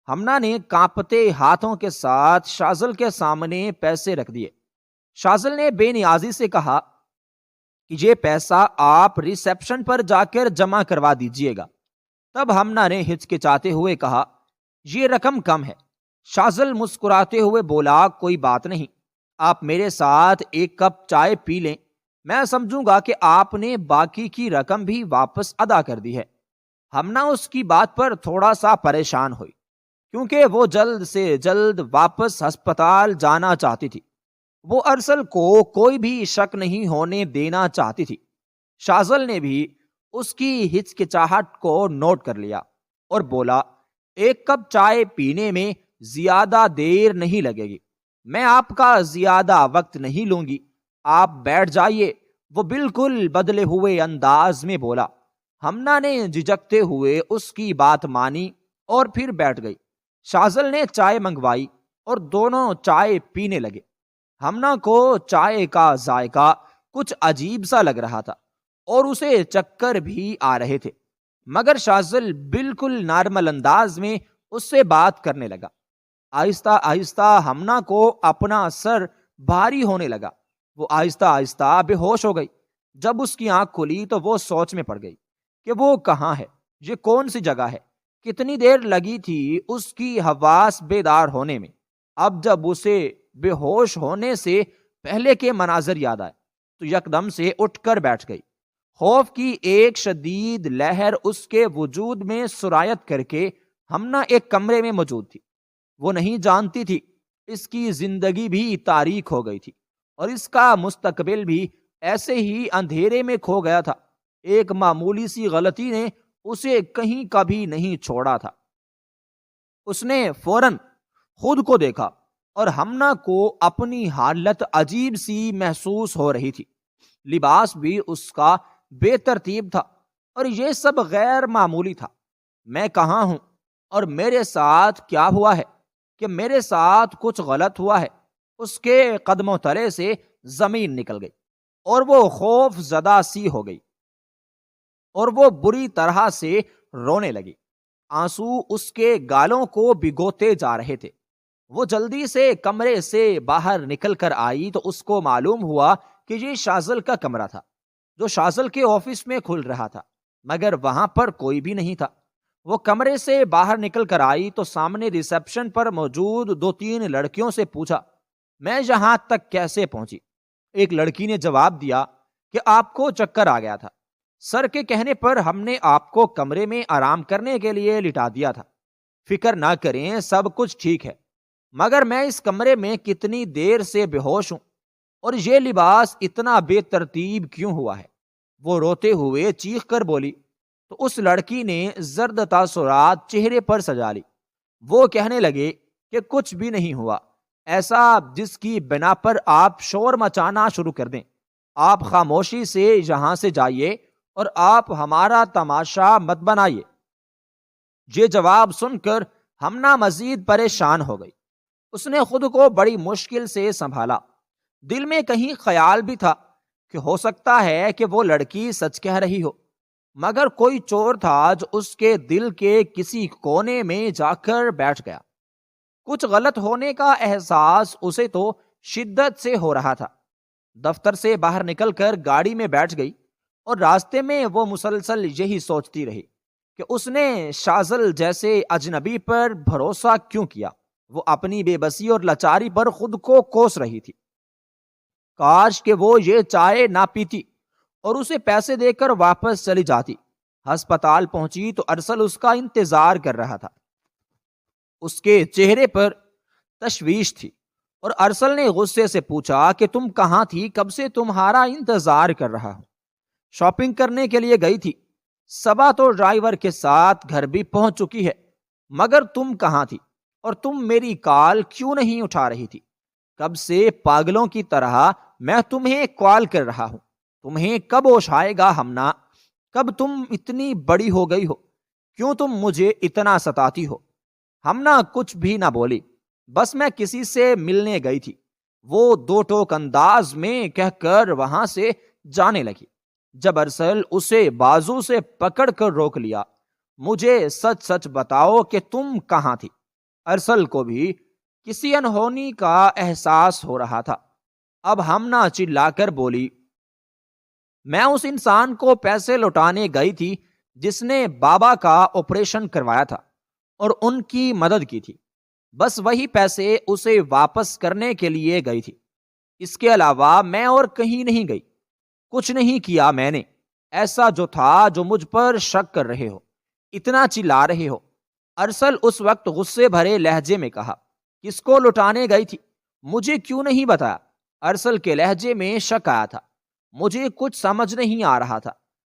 ہمنا نے کانپتے ہاتھوں کے ساتھ شازل کے سامنے پیسے رکھ دیے۔ شازل نے بے نیازی سے کہا کہ یہ پیسہ آپ ریسیپشن پر جا کر جمع کروا دیجئے گا۔ تب ہمنا نے ہچکچاتے ہوئے کہا یہ رقم کم ہے۔ شازل مسکراتے ہوئے بولا کوئی بات نہیں، آپ میرے ساتھ ایک کپ چائے پی لیں، میں سمجھوں گا کہ آپ نے باقی کی رقم بھی واپس ادا کر دی ہے۔ ہمنا اس کی بات پر تھوڑا سا پریشان ہوئی کیونکہ وہ جلد سے جلد واپس ہسپتال جانا چاہتی تھی۔ وہ ارسل کو کوئی بھی شک نہیں ہونے دینا چاہتی تھی۔ شازل نے بھی اس کی ہچکچاہٹ کو نوٹ کر لیا اور بولا ایک کپ چائے پینے میں زیادہ دیر نہیں لگے گی، میں آپ کا زیادہ وقت نہیں لوں گی، آپ بیٹھ جائیے۔ وہ بالکل بدلے ہوئے انداز میں بولا۔ ہمنا نے جھجکتے ہوئے اس کی بات مانی اور پھر بیٹھ گئی۔ شازل نے چائے منگوائی اور دونوں چائے پینے لگے۔ ہمنا کو چائے کا ذائقہ کچھ عجیب سا لگ رہا تھا اور اسے چکر بھی آ رہے تھے، مگر شازل بالکل نارمل انداز میں اس سے بات کرنے لگا۔ آہستہ آہستہ ہمنا کو اپنا سر بھاری ہونے لگا۔ وہ آہستہ آہستہ بے ہوش ہو گئی۔ جب اس کی آنکھ کھلی تو وہ سوچ میں پڑ گئی کہ وہ کہاں ہے، یہ کون سی جگہ ہے، کتنی دیر لگی تھی اس کی حواس بیدار ہونے میں۔ اب جب اسے بے ہوش ہونے سے پہلے کے مناظر یاد آئے تو یکدم سے اٹھ کر بیٹھ گئی۔ خوف کی ایک شدید لہر اس کے وجود میں سرایت کر کے ہمنا ایک کمرے میں موجود تھی۔ وہ نہیں جانتی تھی اس کی زندگی بھی تاریک ہو گئی تھی اور اس کا مستقبل بھی ایسے ہی اندھیرے میں کھو گیا تھا۔ ایک معمولی سی غلطی نے اسے کہیں کبھی نہیں چھوڑا تھا۔ اس نے فوراً خود کو دیکھا اور ہمنا کو اپنی حالت عجیب سی محسوس ہو رہی تھی۔ لباس بھی اس کا بے ترتیب تھا اور یہ سب غیر معمولی تھا۔ میں کہاں ہوں اور میرے ساتھ کیا ہوا ہے کہ میرے ساتھ کچھ غلط ہوا ہے؟ اس کے قدموں تلے سے زمین نکل گئی اور وہ خوف زدہ سی ہو گئی اور وہ بری طرح سے رونے لگی۔ آنسو اس کے گالوں کو بھگوتے جا رہے تھے۔ وہ جلدی سے کمرے سے باہر نکل کر آئی تو اس کو معلوم ہوا کہ یہ شازل کا کمرہ تھا جو شازل کے آفس میں کھل رہا تھا، مگر وہاں پر کوئی بھی نہیں تھا۔ وہ کمرے سے باہر نکل کر آئی تو سامنے ریسیپشن پر موجود 2-3 لڑکیوں سے پوچھا میں یہاں تک کیسے پہنچی؟ ایک لڑکی نے جواب دیا کہ آپ کو چکر آ گیا تھا، سر کے کہنے پر ہم نے آپ کو کمرے میں آرام کرنے کے لیے لٹا دیا تھا، فکر نہ کریں سب کچھ ٹھیک ہے، مگر میں اس کمرے میں کتنی دیر سے بے ہوش ہوں اور یہ لباس اتنا بے ترتیب کیوں ہوا ہے؟ وہ روتے ہوئے چیخ کر بولی تو اس لڑکی نے زرد تاثرات چہرے پر سجا لی۔ وہ کہنے لگے کہ کچھ بھی نہیں ہوا ایسا جس کی بنا پر آپ شور مچانا شروع کر دیں۔ آپ خاموشی سے یہاں سے جائیے اور آپ ہمارا تماشا مت بنائیے۔ یہ جواب سن کر ہمنا مزید پریشان ہو گئی۔ اس نے خود کو بڑی مشکل سے سنبھالا۔ دل میں کہیں خیال بھی تھا کہ ہو سکتا ہے کہ وہ لڑکی سچ کہہ رہی ہو، مگر کوئی چور تھا جو اس کے دل کے کسی کونے میں جا کر بیٹھ گیا۔ کچھ غلط ہونے کا احساس اسے تو شدت سے ہو رہا تھا۔ دفتر سے باہر نکل کر گاڑی میں بیٹھ گئی اور راستے میں وہ مسلسل یہی سوچتی رہی کہ اس نے شازل جیسے اجنبی پر بھروسہ کیوں کیا۔ وہ اپنی بے بسی اور لاچاری پر خود کو کوس رہی تھی۔ کاش کہ وہ یہ چائے نہ پیتی اور اسے پیسے دے کر واپس چلی جاتی۔ ہسپتال پہنچی تو ارسل اس کا انتظار کر رہا تھا۔ اس کے چہرے پر تشویش تھی اور ارسل نے غصے سے پوچھا کہ تم کہاں تھی؟ کب سے تمہارا انتظار کر رہا ہوں۔ شاپنگ کرنے کے لیے گئی تھی۔ صبا تو ڈرائیور کے ساتھ گھر بھی پہنچ چکی ہے، مگر تم کہاں تھی اور تم میری کال کیوں نہیں اٹھا رہی تھی؟ کب سے پاگلوں کی طرح میں تمہیں کال کر رہا ہوں۔ تمہیں کب ہوش آئے گا ہمنا؟ کب تم اتنی بڑی ہو گئی ہو؟ کیوں تم مجھے اتنا ستاتی ہو؟ ہمنا کچھ بھی نہ بولی، بس میں کسی سے ملنے گئی تھی، وہ دو ٹوک انداز میں کہہ کر وہاں سے جانے لگی۔ جب ارسل اسے بازو سے پکڑ کر روک لیا، مجھے سچ سچ بتاؤ کہ تم کہاں تھی؟ ارسل کو بھی کسی انہونی کا احساس ہو رہا تھا۔ اب ہمنا چلا کر بولی، میں اس انسان کو پیسے لوٹانے گئی تھی جس نے بابا کا آپریشن کروایا تھا اور ان کی مدد کی تھی، بس وہی پیسے اسے واپس کرنے کے لیے گئی تھی۔ اس کے علاوہ میں اور کہیں نہیں گئی، کچھ نہیں کیا میں نے ایسا جو تھا جو مجھ پر شک کر رہے ہو، اتنا چلا رہے ہو۔ ارسل اس وقت غصے بھرے لہجے میں کہا، کس کو لٹانے گئی تھی؟ مجھے کیوں نہیں بتایا؟ ارسل کے لہجے میں شک آیا تھا۔ مجھے کچھ سمجھ نہیں آ رہا تھا۔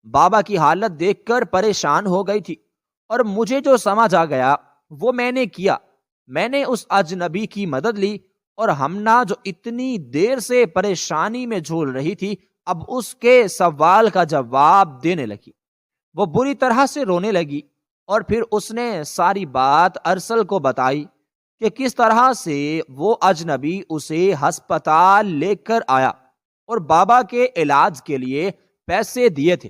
بابا کی حالت دیکھ کر پریشان ہو گئی تھی، اور مجھے جو سمجھ آ گیا وہ میں نے کیا۔ میں نے اس اجنبی کی مدد لی، اور ہمنا جو اتنی دیر سے پریشانی میں جھول رہی تھی اب اس کے سوال کا جواب دینے لگی۔ وہ بری طرح سے رونے لگی، اور پھر اس نے ساری بات ارسل کو بتائی کہ کس طرح سے وہ اجنبی اسے ہسپتال لے کر آیا اور بابا کے علاج کے لیے پیسے دیے تھے۔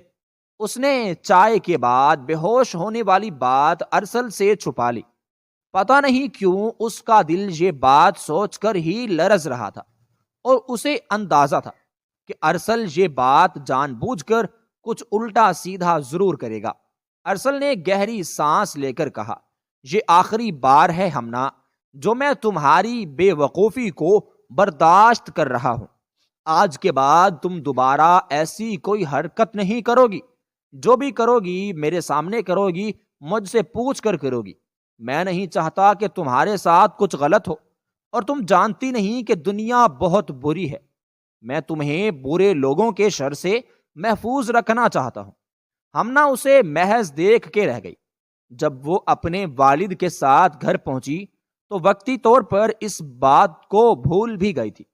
اس نے چائے کے بعد بے ہوش ہونے والی بات ارسل سے چھپا لی۔ پتہ نہیں کیوں اس کا دل یہ بات سوچ کر ہی لرز رہا تھا، اور اسے اندازہ تھا کہ ارسل یہ بات جان بوجھ کر کچھ الٹا سیدھا ضرور کرے گا۔ ارسل نے گہری سانس لے کر کہا، یہ آخری بار ہے ہمنا جو میں تمہاری بے وقوفی کو برداشت کر رہا ہوں۔ آج کے بعد تم دوبارہ ایسی کوئی حرکت نہیں کرو گی۔ جو بھی کرو گی میرے سامنے کرو گی، مجھ سے پوچھ کر کرو گی۔ میں نہیں چاہتا کہ تمہارے ساتھ کچھ غلط ہو، اور تم جانتی نہیں کہ دنیا بہت بری ہے۔ میں تمہیں برے لوگوں کے شر سے محفوظ رکھنا چاہتا ہوں۔ ہمنا اسے محض دیکھ کے رہ گئی۔ جب وہ اپنے والد کے ساتھ گھر پہنچی تو وقتی طور پر اس بات کو بھول بھی گئی تھی۔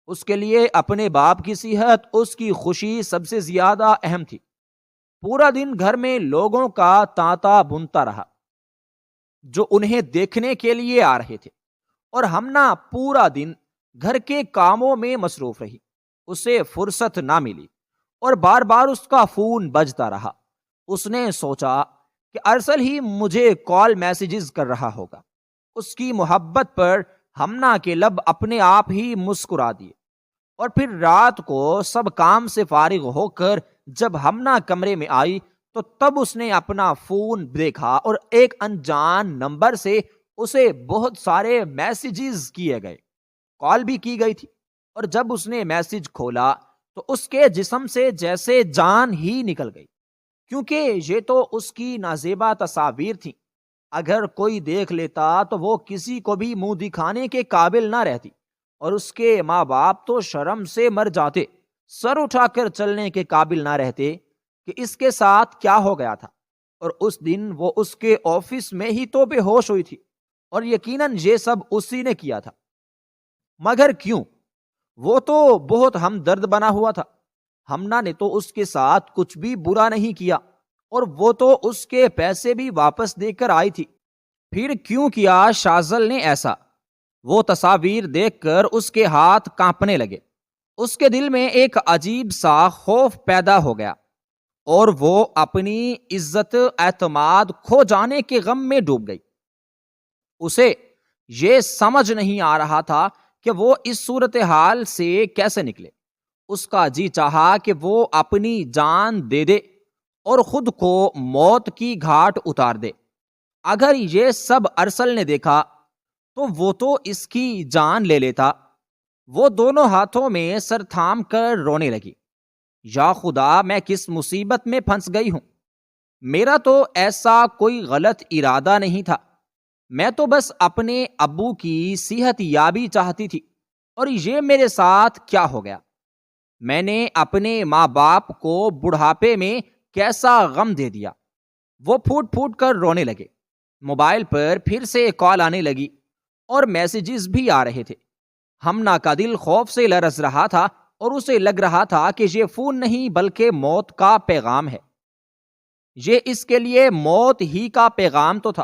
اس کے لیے اپنے باپ کی صحت اس کی خوشی سب سے زیادہ اہم تھی۔ پورا دن گھر میں لوگوں کا تانتا بنتا رہا جو انہیں دیکھنے کے لیے آ رہے تھے، اور ہمنا پورا دن گھر کے کاموں میں مصروف رہی۔ اسے فرصت نہ ملی، اور بار بار اس کا فون بجتا رہا۔ اس نے سوچا کہ ارسل ہی مجھے کال میسیجز کر رہا ہوگا۔ اس کی محبت پر ہمنا کے لب اپنے آپ ہی مسکرا دیے، اور پھر رات کو سب کام سے فارغ ہو کر جب ہمنا کمرے میں آئی تو تب اس نے اپنا فون دیکھا، اور ایک انجان نمبر سے اسے بہت سارے میسیجز کیے گئے، کال بھی کی گئی تھی۔ اور جب اس نے میسیج کھولا تو اس کے جسم سے جیسے جان ہی نکل گئی، کیونکہ یہ تو اس کی نازیبا تصاویر تھیں۔ اگر کوئی دیکھ لیتا تو وہ کسی کو بھی منہ دکھانے کے قابل نہ رہتی، اور اس کے ماں باپ تو شرم سے مر جاتے، سر اٹھا کر چلنے کے قابل نہ رہتے کہ اس کے ساتھ کیا ہو گیا تھا۔ اور اس دن وہ اس کے آفس میں ہی تو بے ہوش ہوئی تھی، اور یقیناً یہ سب اسی نے کیا تھا۔ مگر کیوں؟ وہ تو بہت ہمدرد بنا ہوا تھا۔ ہمنا نے تو اس کے ساتھ کچھ بھی برا نہیں کیا، اور وہ تو اس کے پیسے بھی واپس دے کر آئی تھی۔ پھر کیوں کیا شازل نے ایسا؟ وہ تصاویر دیکھ کر اس کے ہاتھ کانپنے لگے۔ اس کے دل میں ایک عجیب سا خوف پیدا ہو گیا، اور وہ اپنی عزت اعتماد کھو جانے کے غم میں ڈوب گئی۔ اسے یہ سمجھ نہیں آ رہا تھا کہ وہ اس صورتحال سے کیسے نکلے۔ اس کا جی چاہا کہ وہ اپنی جان دے دے اور خود کو موت کی گھاٹ اتار دے۔ اگر یہ سب ارسل نے دیکھا تو وہ تو اس کی جان لے لیتا۔ وہ دونوں ہاتھوں میں سر تھام کر رونے لگی۔ یا خدا، میں کس مصیبت میں پھنس گئی ہوں۔ میرا تو ایسا کوئی غلط ارادہ نہیں تھا۔ میں تو بس اپنے ابو کی صحت یابی چاہتی تھی۔ اور یہ میرے ساتھ کیا ہو گیا؟ میں نے اپنے ماں باپ کو بڑھاپے میں کیسا غم دے دیا؟ وہ پھوٹ پھوٹ کر رونے لگے۔ موبائل پر پھر سے کال آنے لگی اور میسیجز بھی آ رہے تھے۔ ہمنا کا دل خوف سے لرز رہا تھا اور اسے لگ رہا تھا کہ یہ فون نہیں بلکہ موت کا پیغام ہے۔ یہ اس کے لیے موت ہی کا پیغام تو تھا۔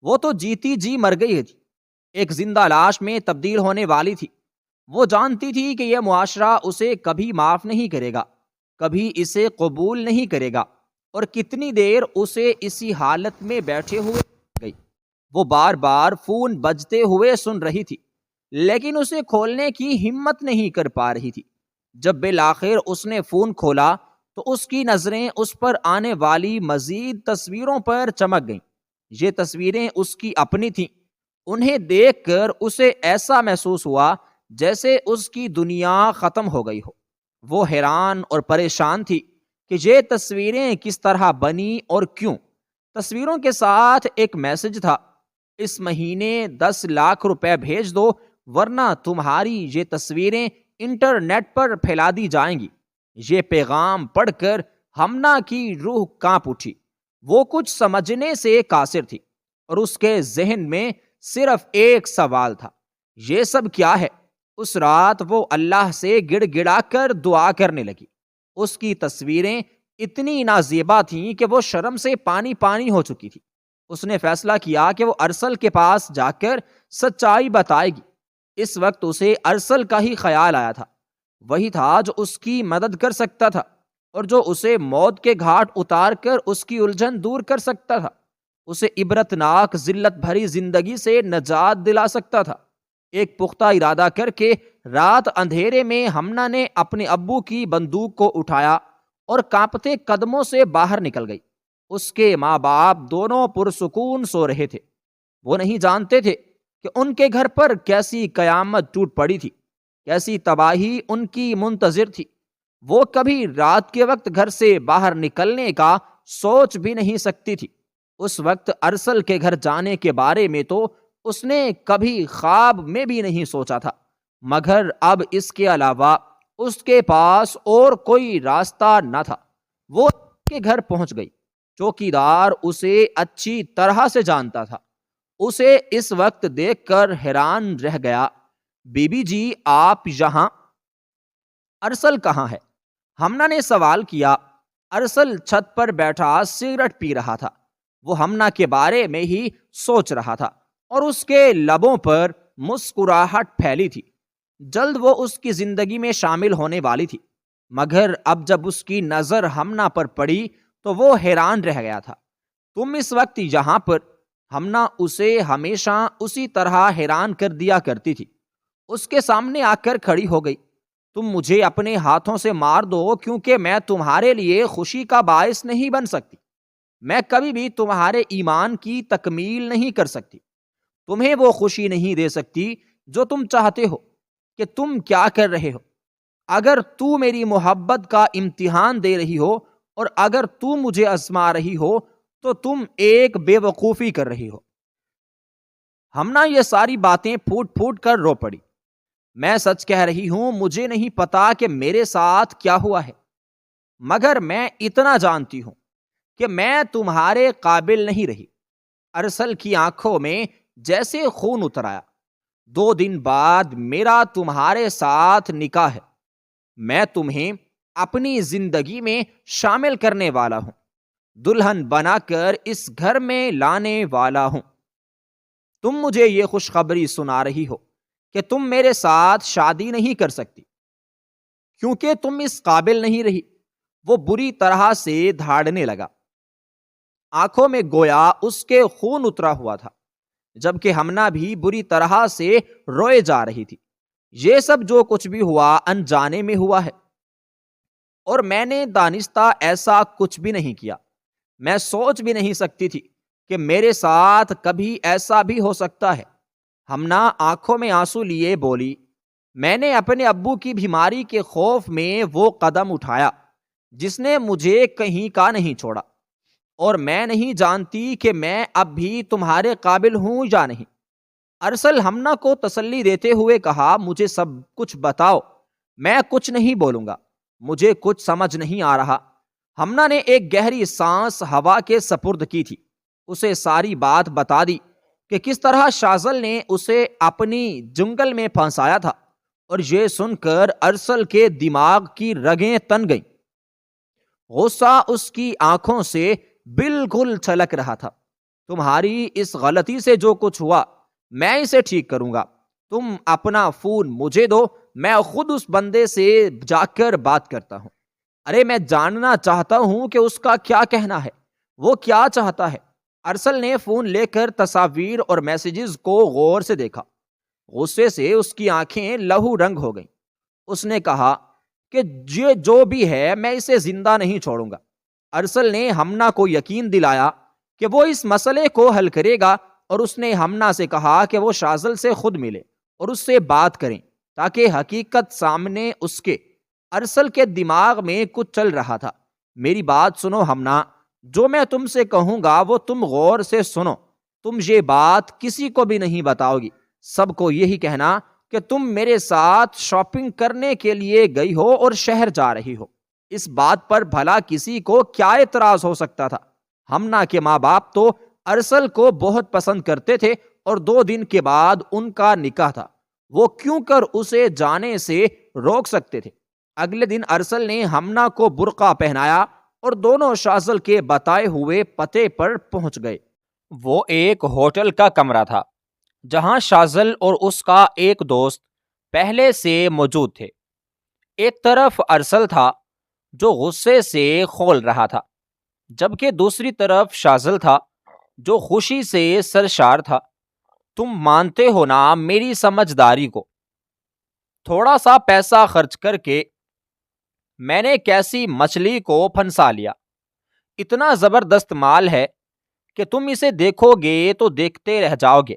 وہ تو جیتی جی مر گئی تھی، ایک زندہ لاش میں تبدیل ہونے والی تھی۔ وہ جانتی تھی کہ یہ معاشرہ اسے کبھی معاف نہیں کرے گا، کبھی اسے قبول نہیں کرے گا، اور کتنی دیر اسے اسی حالت میں بیٹھے ہوئے گئی۔ وہ بار بار فون بجتے ہوئے سن رہی تھی، لیکن اسے کھولنے کی ہمت نہیں کر پا رہی تھی۔ جب بالآخر اس نے فون کھولا تو اس کی نظریں اس پر آنے والی مزید تصویروں پر چمک گئیں۔ یہ تصویریں اس کی اپنی تھیں۔ انہیں دیکھ کر اسے ایسا محسوس ہوا جیسے اس کی دنیا ختم ہو گئی ہو۔ وہ حیران اور پریشان تھی کہ یہ تصویریں کس طرح بنی اور کیوں۔ تصویروں کے ساتھ ایک میسج تھا: اس مہینے 10 لاکھ روپے بھیج دو ورنہ تمہاری یہ تصویریں انٹرنیٹ پر پھیلا دی جائیں گی۔ یہ پیغام پڑھ کر ہمنا کی روح کانپ اٹھی۔ وہ کچھ سمجھنے سے قاصر تھی اور اس کے ذہن میں صرف ایک سوال تھا: یہ سب کیا ہے؟ اس رات وہ اللہ سے گڑ گڑا کر دعا کرنے لگی۔ اس کی تصویریں اتنی نازیبا تھیں کہ وہ شرم سے پانی پانی ہو چکی تھی۔ اس نے فیصلہ کیا کہ وہ ارسل کے پاس جا کر سچائی بتائے گی۔ اس وقت اسے ارسل کا ہی خیال آیا تھا۔ وہی تھا جو اس کی مدد کر سکتا تھا اور جو اسے موت کے گھاٹ اتار کر اس کی الجھن دور کر سکتا تھا، اسے عبرتناک ذلت بھری زندگی سے نجات دلا سکتا تھا۔ ایک پختہ ارادہ کر کے رات اندھیرے میں ہمنا نے اپنے ابو کی بندوق کو اٹھایا اور کانپتے قدموں سے باہر نکل گئی۔ اس کے ماں باپ دونوں پرسکون سو رہے تھے۔ وہ نہیں جانتے تھے کہ ان کے گھر پر کیسی قیامت ٹوٹ پڑی تھی، کیسی تباہی ان کی منتظر تھی۔ وہ کبھی رات کے وقت گھر سے باہر نکلنے کا سوچ بھی نہیں سکتی تھی۔ اس وقت ارسل کے گھر جانے کے بارے میں تو اس نے کبھی خواب میں بھی نہیں سوچا تھا، مگر اب اس کے علاوہ اس کے پاس اور کوئی راستہ نہ تھا۔ وہ کے گھر پہنچ گئی۔ چوکیدار اسے اچھی طرح سے جانتا تھا۔ اسے اس وقت دیکھ کر حیران رہ گیا۔ بی بی جی، آپ یہاں؟ ارسل کہاں ہے؟ ہمنا نے سوال کیا۔ ارسل چھت پر بیٹھا سگریٹ پی رہا تھا۔ وہ ہمنا کے بارے میں ہی سوچ رہا تھا اور اس کے لبوں پر مسکراہٹ پھیلی تھی۔ جلد وہ اس کی زندگی میں شامل ہونے والی تھی، مگر اب جب اس کی نظر ہمنا پر پڑی تو وہ حیران رہ گیا تھا۔ تم اس وقت یہاں پر؟ ہمنا اسے ہمیشہ اسی طرح حیران کر دیا کرتی تھی۔ اس کے سامنے آ کر کھڑی ہو گئی۔ تم مجھے اپنے ہاتھوں سے مار دو کیونکہ میں تمہارے لیے خوشی کا باعث نہیں بن سکتی۔ میں کبھی بھی تمہارے ایمان کی تکمیل نہیں کر سکتی۔ تمہیں وہ خوشی نہیں دے سکتی جو تم چاہتے ہو۔ کہ تم کیا کر رہے ہو؟ اگر تو میری محبت کا امتحان دے رہی ہو اور اگر تو مجھے آزما رہی ہو تو تم ایک بے وقوفی کر رہی ہو۔ ہمنا یہ ساری باتیں پھوٹ پھوٹ کر رو پڑی۔ میں سچ کہہ رہی ہوں، مجھے نہیں پتا کہ میرے ساتھ کیا ہوا ہے، مگر میں اتنا جانتی ہوں کہ میں تمہارے قابل نہیں رہی۔ ارسل کی آنکھوں میں جیسے خون اتر آیا۔ 2 دن بعد میرا تمہارے ساتھ نکاح ہے۔ میں تمہیں اپنی زندگی میں شامل کرنے والا ہوں، دلہن بنا کر اس گھر میں لانے والا ہوں۔ تم مجھے یہ خوشخبری سنا رہی ہو کہ تم میرے ساتھ شادی نہیں کر سکتی کیونکہ تم اس قابل نہیں رہی۔ وہ بری طرح سے دھاڑنے لگا۔ آنکھوں میں گویا اس کے خون اترا ہوا تھا، جبکہ ہمنا بھی بری طرح سے روئے جا رہی تھی۔ یہ سب جو کچھ بھی ہوا انجانے میں ہوا ہے، اور میں نے دانستہ ایسا کچھ بھی نہیں کیا۔ میں سوچ بھی نہیں سکتی تھی کہ میرے ساتھ کبھی ایسا بھی ہو سکتا ہے۔ ہمنا آنکھوں میں آنسو لیے بولی، میں نے اپنے ابو کی بیماری کے خوف میں وہ قدم اٹھایا جس نے مجھے کہیں کا نہیں چھوڑا، اور میں نہیں جانتی کہ میں اب بھی تمہارے قابل ہوں یا نہیں۔ ارسل ہمنا کو تسلی دیتے ہوئے کہا مجھے سب کچھ بتاؤ، میں کچھ نہیں بولوں گا، مجھے کچھ سمجھ نہیں آ رہا۔ ہمنا نے ایک گہری سانس ہوا کے سپرد کی تھی، اسے ساری بات بتا دی کہ کس طرح شازل نے اسے اپنی جنگل میں پھنسایا تھا، اور یہ سن کر ارسل کے دماغ کی رگیں تن گئیں۔ غصہ اس کی آنکھوں سے بالکل چھلک رہا تھا۔ تمہاری اس غلطی سے جو کچھ ہوا میں اسے ٹھیک کروں گا، تم اپنا فون مجھے دو، میں خود اس بندے سے جا کر بات کرتا ہوں۔ ارے میں جاننا چاہتا ہوں کہ اس کا کیا کہنا ہے، وہ کیا چاہتا ہے۔ ارسل نے فون لے کر تصاویر اور میسیجز کو غور سے دیکھا۔ غصے سے اس کی آنکھیں لہو رنگ ہو گئیں۔ اس نے کہا کہ یہ جو بھی ہے میں اسے زندہ نہیں چھوڑوں گا۔ ارسل نے ہمنا کو یقین دلایا کہ وہ اس مسئلے کو حل کرے گا، اور اس نے ہمنا سے کہا کہ وہ شازل سے خود ملے اور اس سے بات کریں تاکہ حقیقت سامنے اس کے۔ ارسل کے دماغ میں کچھ چل رہا تھا۔ میری بات سنو ہمنا، جو میں تم سے کہوں گا وہ تم غور سے سنو۔ تم یہ بات کسی کو بھی نہیں بتاؤ گی، سب کو یہی کہنا کہ تم میرے ساتھ شاپنگ کرنے کے لیے گئی ہو اور شہر جا رہی ہو۔ اس بات پر بھلا کسی کو کیا اعتراض ہو سکتا تھا؟ ہمنا کے ماں باپ تو ارسل کو بہت پسند کرتے تھے، اور 2 دن کے بعد ان کا نکاح تھا، وہ کیوں کر اسے جانے سے روک سکتے تھے؟ اگلے دن ارسل نے ہمنا کو برقع پہنایا اور دونوں شازل کے بتائے ہوئے پتے پر پہنچ گئے۔ وہ ایک ہوٹل کا کمرہ تھا جہاں شازل اور اس کا ایک دوست پہلے سے موجود تھے۔ ایک طرف ارسل تھا جو غصے سے کھول رہا تھا، جبکہ دوسری طرف شازل تھا جو خوشی سے سرشار تھا۔ تم مانتے ہو نا میری سمجھداری کو؟ تھوڑا سا پیسہ خرچ کر کے میں نے کیسی مچھلی کو پھنسا لیا۔ اتنا زبردست مال ہے کہ تم اسے دیکھو گے تو دیکھتے رہ جاؤ گے۔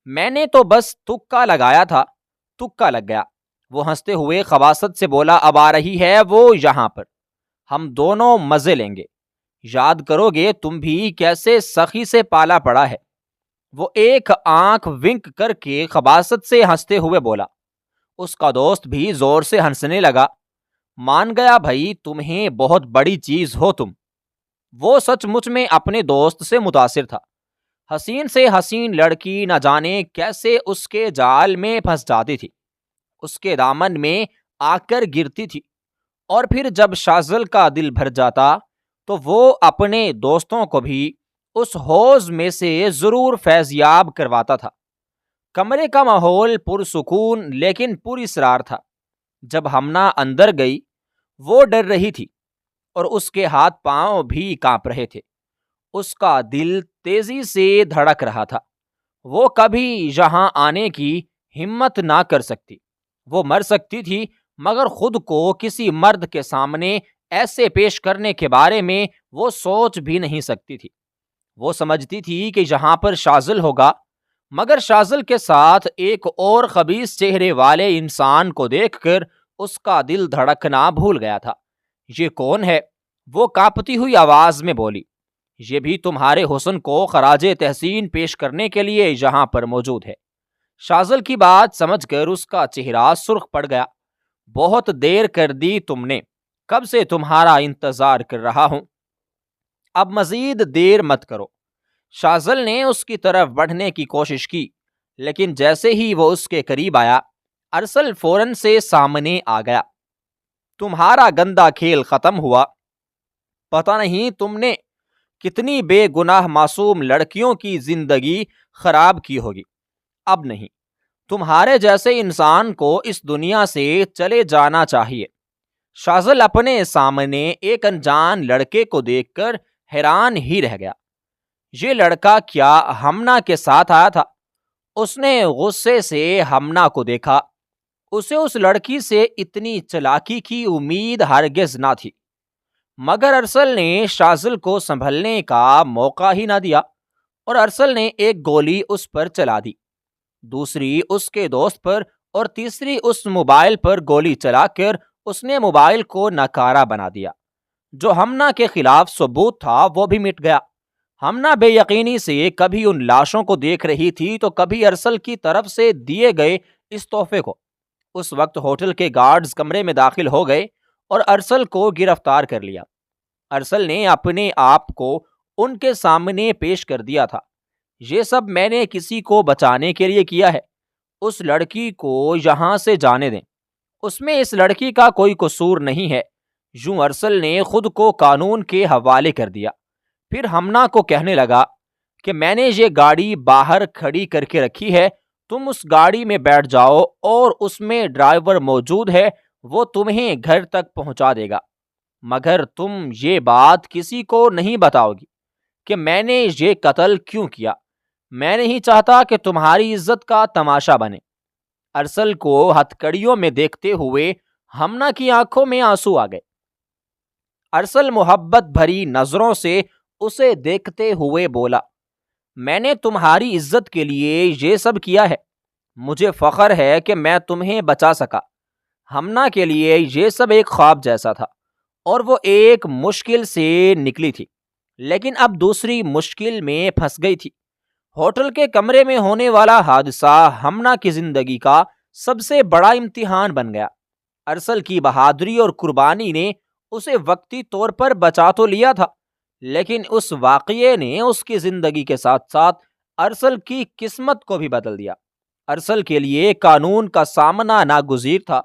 میں نے تو بس تکا لگایا تھا، تکا لگ گیا۔ وہ ہنستے ہوئے خباثت سے بولا، اب آ رہی ہے وہ یہاں پر، ہم دونوں مزے لیں گے۔ یاد کرو گے تم بھی کیسے سخی سے پالا پڑا ہے۔ وہ ایک آنکھ ونک کر کے خباثت سے ہنستے ہوئے بولا۔ اس کا دوست بھی زور سے ہنسنے لگا۔ مان گیا بھائی، تمہیں بہت بڑی چیز ہو تم۔ وہ سچ مچ میں اپنے دوست سے متاثر تھا۔ حسین سے حسین لڑکی نہ جانے کیسے اس کے جال میں پھنس جاتی تھی، اس کے دامن میں آ کر گرتی تھی، اور پھر جب شازل کا دل بھر جاتا تو وہ اپنے دوستوں کو بھی اس حوض میں سے ضرور فیضیاب کرواتا تھا۔ کمرے کا ماحول پرسکون لیکن پر اسرار تھا۔ جب ہمنا اندر گئی وہ ڈر رہی تھی اور اس کے ہاتھ پاؤں بھی کانپ رہے تھے۔ اس کا دل تیزی سے دھڑک رہا تھا۔ وہ کبھی یہاں آنے کی ہمت نہ کر سکتی۔ وہ مر سکتی تھی، مگر خود کو کسی مرد کے سامنے ایسے پیش کرنے کے بارے میں وہ سوچ بھی نہیں سکتی تھی۔ وہ سمجھتی تھی کہ یہاں پر شازل ہوگا، مگر شازل کے ساتھ ایک اور خبیث چہرے والے انسان کو دیکھ کر اس کا دل دھڑکنا بھول گیا تھا۔ یہ کون ہے؟ وہ کانپتی ہوئی آواز میں بولی۔ یہ بھی تمہارے حسن کو خراج تحسین پیش کرنے کے لیے یہاں پر موجود ہے۔ شازل کی بات سمجھ کر اس کا چہرہ سرخ پڑ گیا۔ بہت دیر کر دی تم نے، کب سے تمہارا انتظار کر رہا ہوں۔ اب مزید دیر مت کرو۔ شازل نے اس کی طرف بڑھنے کی کوشش کی، لیکن جیسے ہی وہ اس کے قریب آیا، ارسل فوراً سے سامنے آ گیا۔ تمہارا گندا کھیل ختم ہوا۔ پتہ نہیں تم نے کتنی بے گناہ معصوم لڑکیوں کی زندگی خراب کی ہوگی۔ اب نہیں، تمہارے جیسے انسان کو اس دنیا سے چلے جانا چاہیے۔ شازل اپنے سامنے ایک انجان لڑکے کو دیکھ کر حیران ہی رہ گیا۔ یہ لڑکا کیا ہمنا کے ساتھ آیا تھا؟ اس نے غصے سے ہمنا کو دیکھا۔ اسے اس لڑکی سے اتنی چلاکی کی امید ہرگز نہ تھی، مگر ارسل نے شازل کو سنبھلنے کا موقع ہی نہ دیا، اور ارسل نے ایک گولی اس پر چلا دی، دوسری اس کے دوست پر، اور تیسری اس موبائل پر گولی چلا کر اس نے موبائل کو ناکارہ بنا دیا۔ جو ہمنا کے خلاف ثبوت تھا وہ بھی مٹ گیا۔ ہمنا بے یقینی سے کبھی ان لاشوں کو دیکھ رہی تھی تو کبھی ارسل کی طرف سے دیے گئے اس تحفے کو۔ اس وقت ہوٹل کے گارڈز کمرے میں داخل ہو گئے اور ارسل کو گرفتار کر لیا۔ ارسل نے اپنے آپ کو ان کے سامنے پیش کر دیا تھا۔ یہ سب میں نے کسی کو بچانے کے لیے کیا ہے۔ اس لڑکی کو یہاں سے جانے دیں، اس میں اس لڑکی کا کوئی قصور نہیں ہے۔ یوں ارسل نے خود کو قانون کے حوالے کر دیا۔ پھر ہمنا کو کہنے لگا کہ میں نے یہ گاڑی باہر کھڑی کر کے رکھی ہے، تم اس گاڑی میں بیٹھ جاؤ اور اس میں ڈرائیور موجود ہے، وہ تمہیں گھر تک پہنچا دے گا، مگر تم یہ بات کسی کو نہیں بتاؤ گی کہ میں نے یہ قتل کیوں کیا۔ میں نہیں چاہتا کہ تمہاری عزت کا تماشا بنے۔ ارسل کو ہتھکڑیوں میں دیکھتے ہوئے ہمنا کی آنکھوں میں آنسو آ گئے۔ ارسل محبت بھری نظروں سے اسے دیکھتے ہوئے بولا، میں نے تمہاری عزت کے لیے یہ سب کیا ہے، مجھے فخر ہے کہ میں تمہیں بچا سکا۔ ہمنا کے لیے یہ سب ایک خواب جیسا تھا اور وہ ایک مشکل سے نکلی تھی، لیکن اب دوسری مشکل میں پھنس گئی تھی۔ ہوٹل کے کمرے میں ہونے والا حادثہ ہمنا کی زندگی کا سب سے بڑا امتحان بن گیا۔ ارسل کی بہادری اور قربانی نے اسے وقتی طور پر بچا تو لیا تھا، لیکن اس واقعے نے اس کی زندگی کے ساتھ ساتھ ارسل کی قسمت کو بھی بدل دیا۔ ارسل کے لیے قانون کا سامنا ناگزیر تھا۔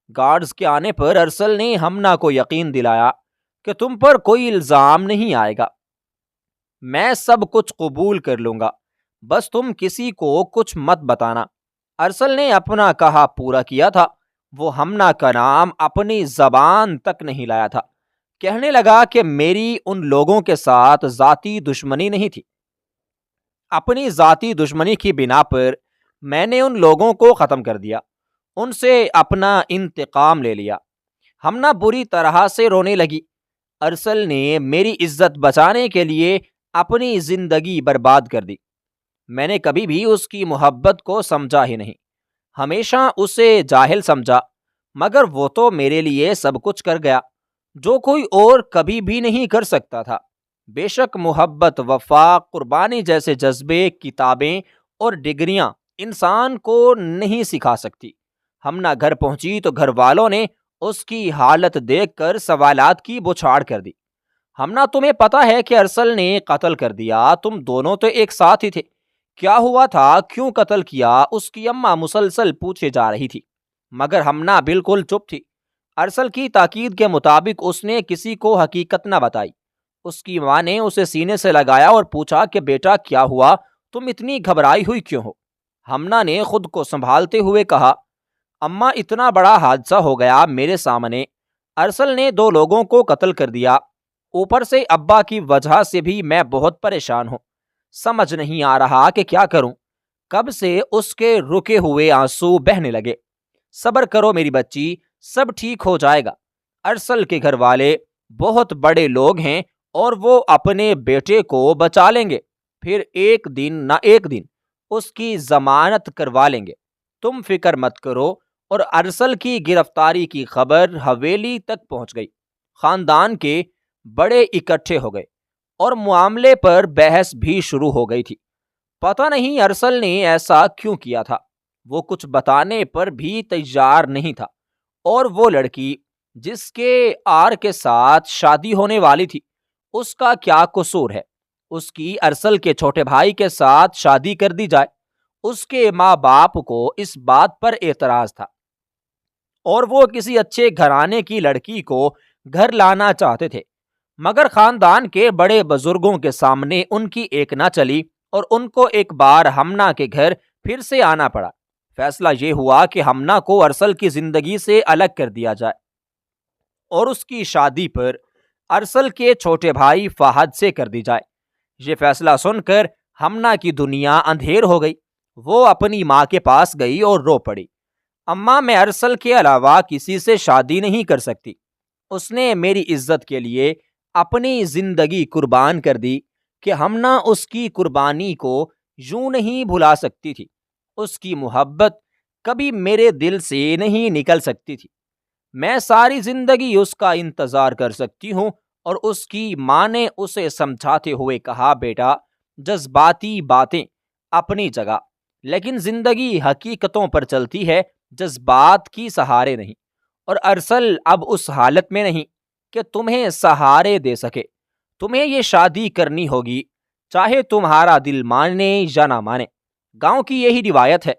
گارڈز کے آنے پر ارسل نے ہمنا کو یقین دلایا کہ تم پر کوئی الزام نہیں آئے گا، میں سب کچھ قبول کر لوں گا، بس تم کسی کو کچھ مت بتانا۔ ارسل نے اپنا کہا پورا کیا تھا، وہ ہمنا کا نام اپنی زبان تک نہیں لایا تھا۔ کہنے لگا کہ میری ان لوگوں کے ساتھ ذاتی دشمنی نہیں تھی، اپنی ذاتی دشمنی کی بنا پر میں نے ان لوگوں کو ختم کر دیا، ان سے اپنا انتقام لے لیا۔ ہمنا بری طرح سے رونے لگی۔ ارسل نے میری عزت بچانے کے لیے اپنی زندگی برباد کر دی۔ میں نے کبھی بھی اس کی محبت کو سمجھا ہی نہیں، ہمیشہ اسے جاہل سمجھا، مگر وہ تو میرے لیے سب کچھ کر گیا جو کوئی اور کبھی بھی نہیں کر سکتا تھا۔ بے شک محبت، وفا، قربانی جیسے جذبے کتابیں اور ڈگریاں انسان کو نہیں سکھا سکتی۔ ہمنا گھر پہنچی تو گھر والوں نے اس کی حالت دیکھ کر سوالات کی بوچھاڑ کر دی۔ ہمنا، تمہیں پتا ہے کہ ارسل نے قتل کر دیا، تم دونوں تو ایک ساتھ ہی تھے، کیا ہوا تھا، کیوں قتل کیا؟ اس کی اماں مسلسل پوچھے جا رہی تھی، مگر ہمنا بالکل چپ تھی۔ ارسل کی تاکید کے مطابق اس نے کسی کو حقیقت نہ بتائی۔ اس کی ماں نے اسے سینے سے لگایا اور پوچھا کہ بیٹا کیا ہوا، تم اتنی گھبرائی ہوئی کیوں ہو؟ ہمنا نے خود کو سنبھالتے ہوئے کہا، اماں اتنا بڑا حادثہ ہو گیا میرے سامنے، ارسل نے 2 لوگوں کو قتل کر دیا، اوپر سے ابا کی وجہ سے بھی میں بہت پریشان ہوں، سمجھ نہیں آ رہا کہ کیا کروں۔ کب سے اس کے رکے ہوئے آنسو بہنے لگے۔ صبر کرو میری بچی، سب ٹھیک ہو جائے گا۔ ارسل کے گھر والے بہت بڑے لوگ ہیں اور وہ اپنے بیٹے کو بچا لیں گے، پھر ایک دن نہ ایک دن اس کی ضمانت کروا لیں گے، تم فکر مت کرو۔ اور ارسل کی گرفتاری کی خبر حویلی تک پہنچ گئی۔ خاندان کے بڑے اکٹھے ہو گئے اور معاملے پر بحث بھی شروع ہو گئی تھی۔ پتہ نہیں ارسل نے ایسا کیوں کیا تھا، وہ کچھ بتانے پر بھی تیار نہیں تھا، اور وہ لڑکی جس کے آر کے ساتھ شادی ہونے والی تھی، اس کا کیا قصور ہے؟ اس کی ارسل کے چھوٹے بھائی کے ساتھ شادی کر دی جائے۔ اس کے ماں باپ کو اس بات پر اعتراض تھا اور وہ کسی اچھے گھرانے کی لڑکی کو گھر لانا چاہتے تھے، مگر خاندان کے بڑے بزرگوں کے سامنے ان کی ایک نہ چلی اور ان کو ایک بار ہمنا کے گھر پھر سے آنا پڑا۔ فیصلہ یہ ہوا کہ ہمنا کو ارسل کی زندگی سے الگ کر دیا جائے اور اس کی شادی پر ارسل کے چھوٹے بھائی فہد سے کر دی جائے۔ یہ فیصلہ سن کر ہمنا کی دنیا اندھیر ہو گئی۔ وہ اپنی ماں کے پاس گئی اور رو پڑی، اماں میں ارسل کے علاوہ کسی سے شادی نہیں کر سکتی، اس نے میری عزت کے لیے اپنی زندگی قربان کر دی کہ ہمنا اس کی قربانی کو یوں نہیں بھلا سکتی تھی، اس کی محبت کبھی میرے دل سے نہیں نکل سکتی تھی۔ میں ساری زندگی اس کا انتظار کر سکتی ہوں اور اس کی ماں نے اسے سمجھاتے ہوئے کہا، بیٹا جذباتی باتیں اپنی جگہ، لیکن زندگی حقیقتوں پر چلتی ہے، جذبات کی سہارے نہیں۔ اور ارسل اب اس حالت میں نہیں کہ تمہیں سہارے دے سکے، تمہیں یہ شادی کرنی ہوگی، چاہے تمہارا دل مانے یا نہ مانے۔ گاؤں کی یہی روایت ہے،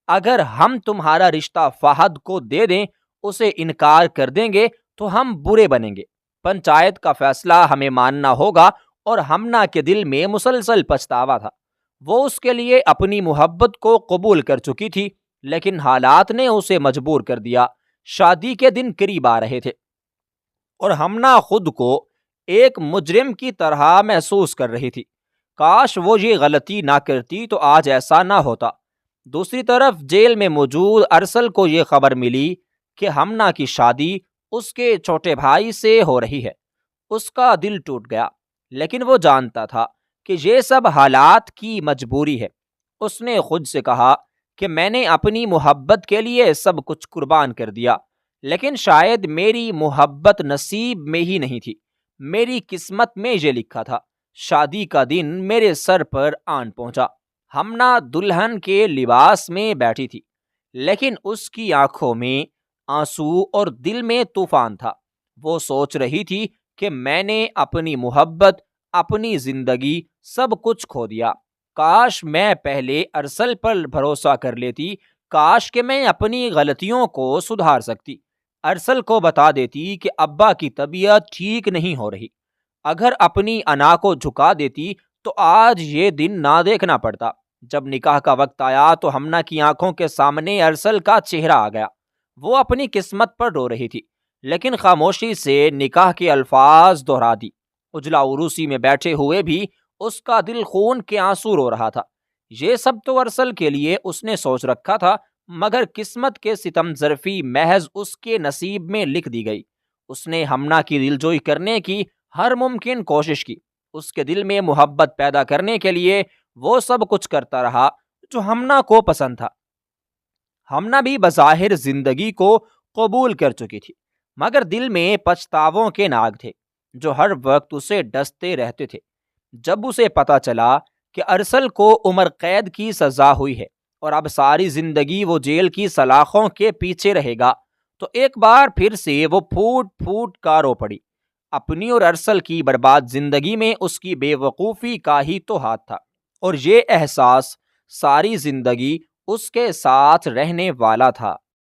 اگر ہم تمہارا رشتہ فہد کو دے دیں، اسے انکار کر دیں گے تو ہم برے بنیں گے، پنچایت کا فیصلہ ہمیں ماننا ہوگا۔ اور ہمنا کے دل میں مسلسل پچھتاوا تھا، وہ اس کے لیے اپنی محبت کو قبول کر چکی تھی، لیکن حالات نے اسے مجبور کر دیا۔ شادی کے دن قریب آ رہے تھے اور ہمنا خود کو ایک مجرم کی طرح محسوس کر رہی تھی، کاش وہ یہ غلطی نہ کرتی تو آج ایسا نہ ہوتا۔ دوسری طرف جیل میں موجود ارسل کو یہ خبر ملی کہ ہمنا کی شادی اس کے چھوٹے بھائی سے ہو رہی ہے۔ اس کا دل ٹوٹ گیا، لیکن وہ جانتا تھا کہ یہ سب حالات کی مجبوری ہے۔ اس نے خود سے کہا کہ میں نے اپنی محبت کے لیے سب کچھ قربان کر دیا، لیکن شاید میری محبت نصیب میں ہی نہیں تھی، میری قسمت میں یہ لکھا تھا۔ شادی کا دن میرے سر پر آن پہنچا۔ ہمنا دلہن کے لباس میں بیٹھی تھی، لیکن اس کی آنکھوں میں آنسو اور دل میں طوفان تھا۔ وہ سوچ رہی تھی کہ میں نے اپنی محبت، اپنی زندگی، سب کچھ کھو دیا۔ کاش میں پہلے ارسل پر بھروسہ کر لیتی، کاش کہ میں اپنی غلطیوں کو سدھار سکتی، ارسل کو بتا دیتی کہ ابا کی طبیعت ٹھیک نہیں ہو رہی۔ اگر اپنی انا کو جھکا دیتی تو آج یہ دن نہ دیکھنا پڑتا۔ جب نکاح کا وقت آیا تو ہمنا کی آنکھوں کے سامنے ارسل کا چہرہ آ گیا۔ وہ اپنی قسمت پر رو رہی تھی، لیکن خاموشی سے نکاح کے الفاظ دہرا دی۔ اجلا عروسی میں بیٹھے ہوئے بھی اس کا دل خون کے آنسو رو رہا تھا۔ یہ سب تو ارسل کے لیے اس نے سوچ رکھا تھا، مگر قسمت کے ستم ظرفی محض اس کے نصیب میں لکھ دی گئی۔ اس نے ہمنا کی دلجوئی کرنے کی ہر ممکن کوشش کی، اس کے دل میں محبت پیدا کرنے کے لیے وہ سب کچھ کرتا رہا جو ہمنا کو پسند تھا۔ ہمنا بھی بظاہر زندگی کو قبول کر چکی تھی، مگر دل میں پچھتاووں کے ناگ تھے جو ہر وقت اسے ڈستے رہتے تھے۔ جب اسے پتا چلا کہ ارسل کو عمر قید کی سزا ہوئی ہے اور اب ساری زندگی وہ جیل کی سلاخوں کے پیچھے رہے گا، تو ایک بار پھر سے وہ پھوٹ پھوٹ کا رو پڑی۔ اپنی اور ارسل کی برباد زندگی میں اس کی بے وقوفی کا ہی تو ہاتھ تھا، اور یہ احساس ساری زندگی اس کے ساتھ رہنے والا تھا۔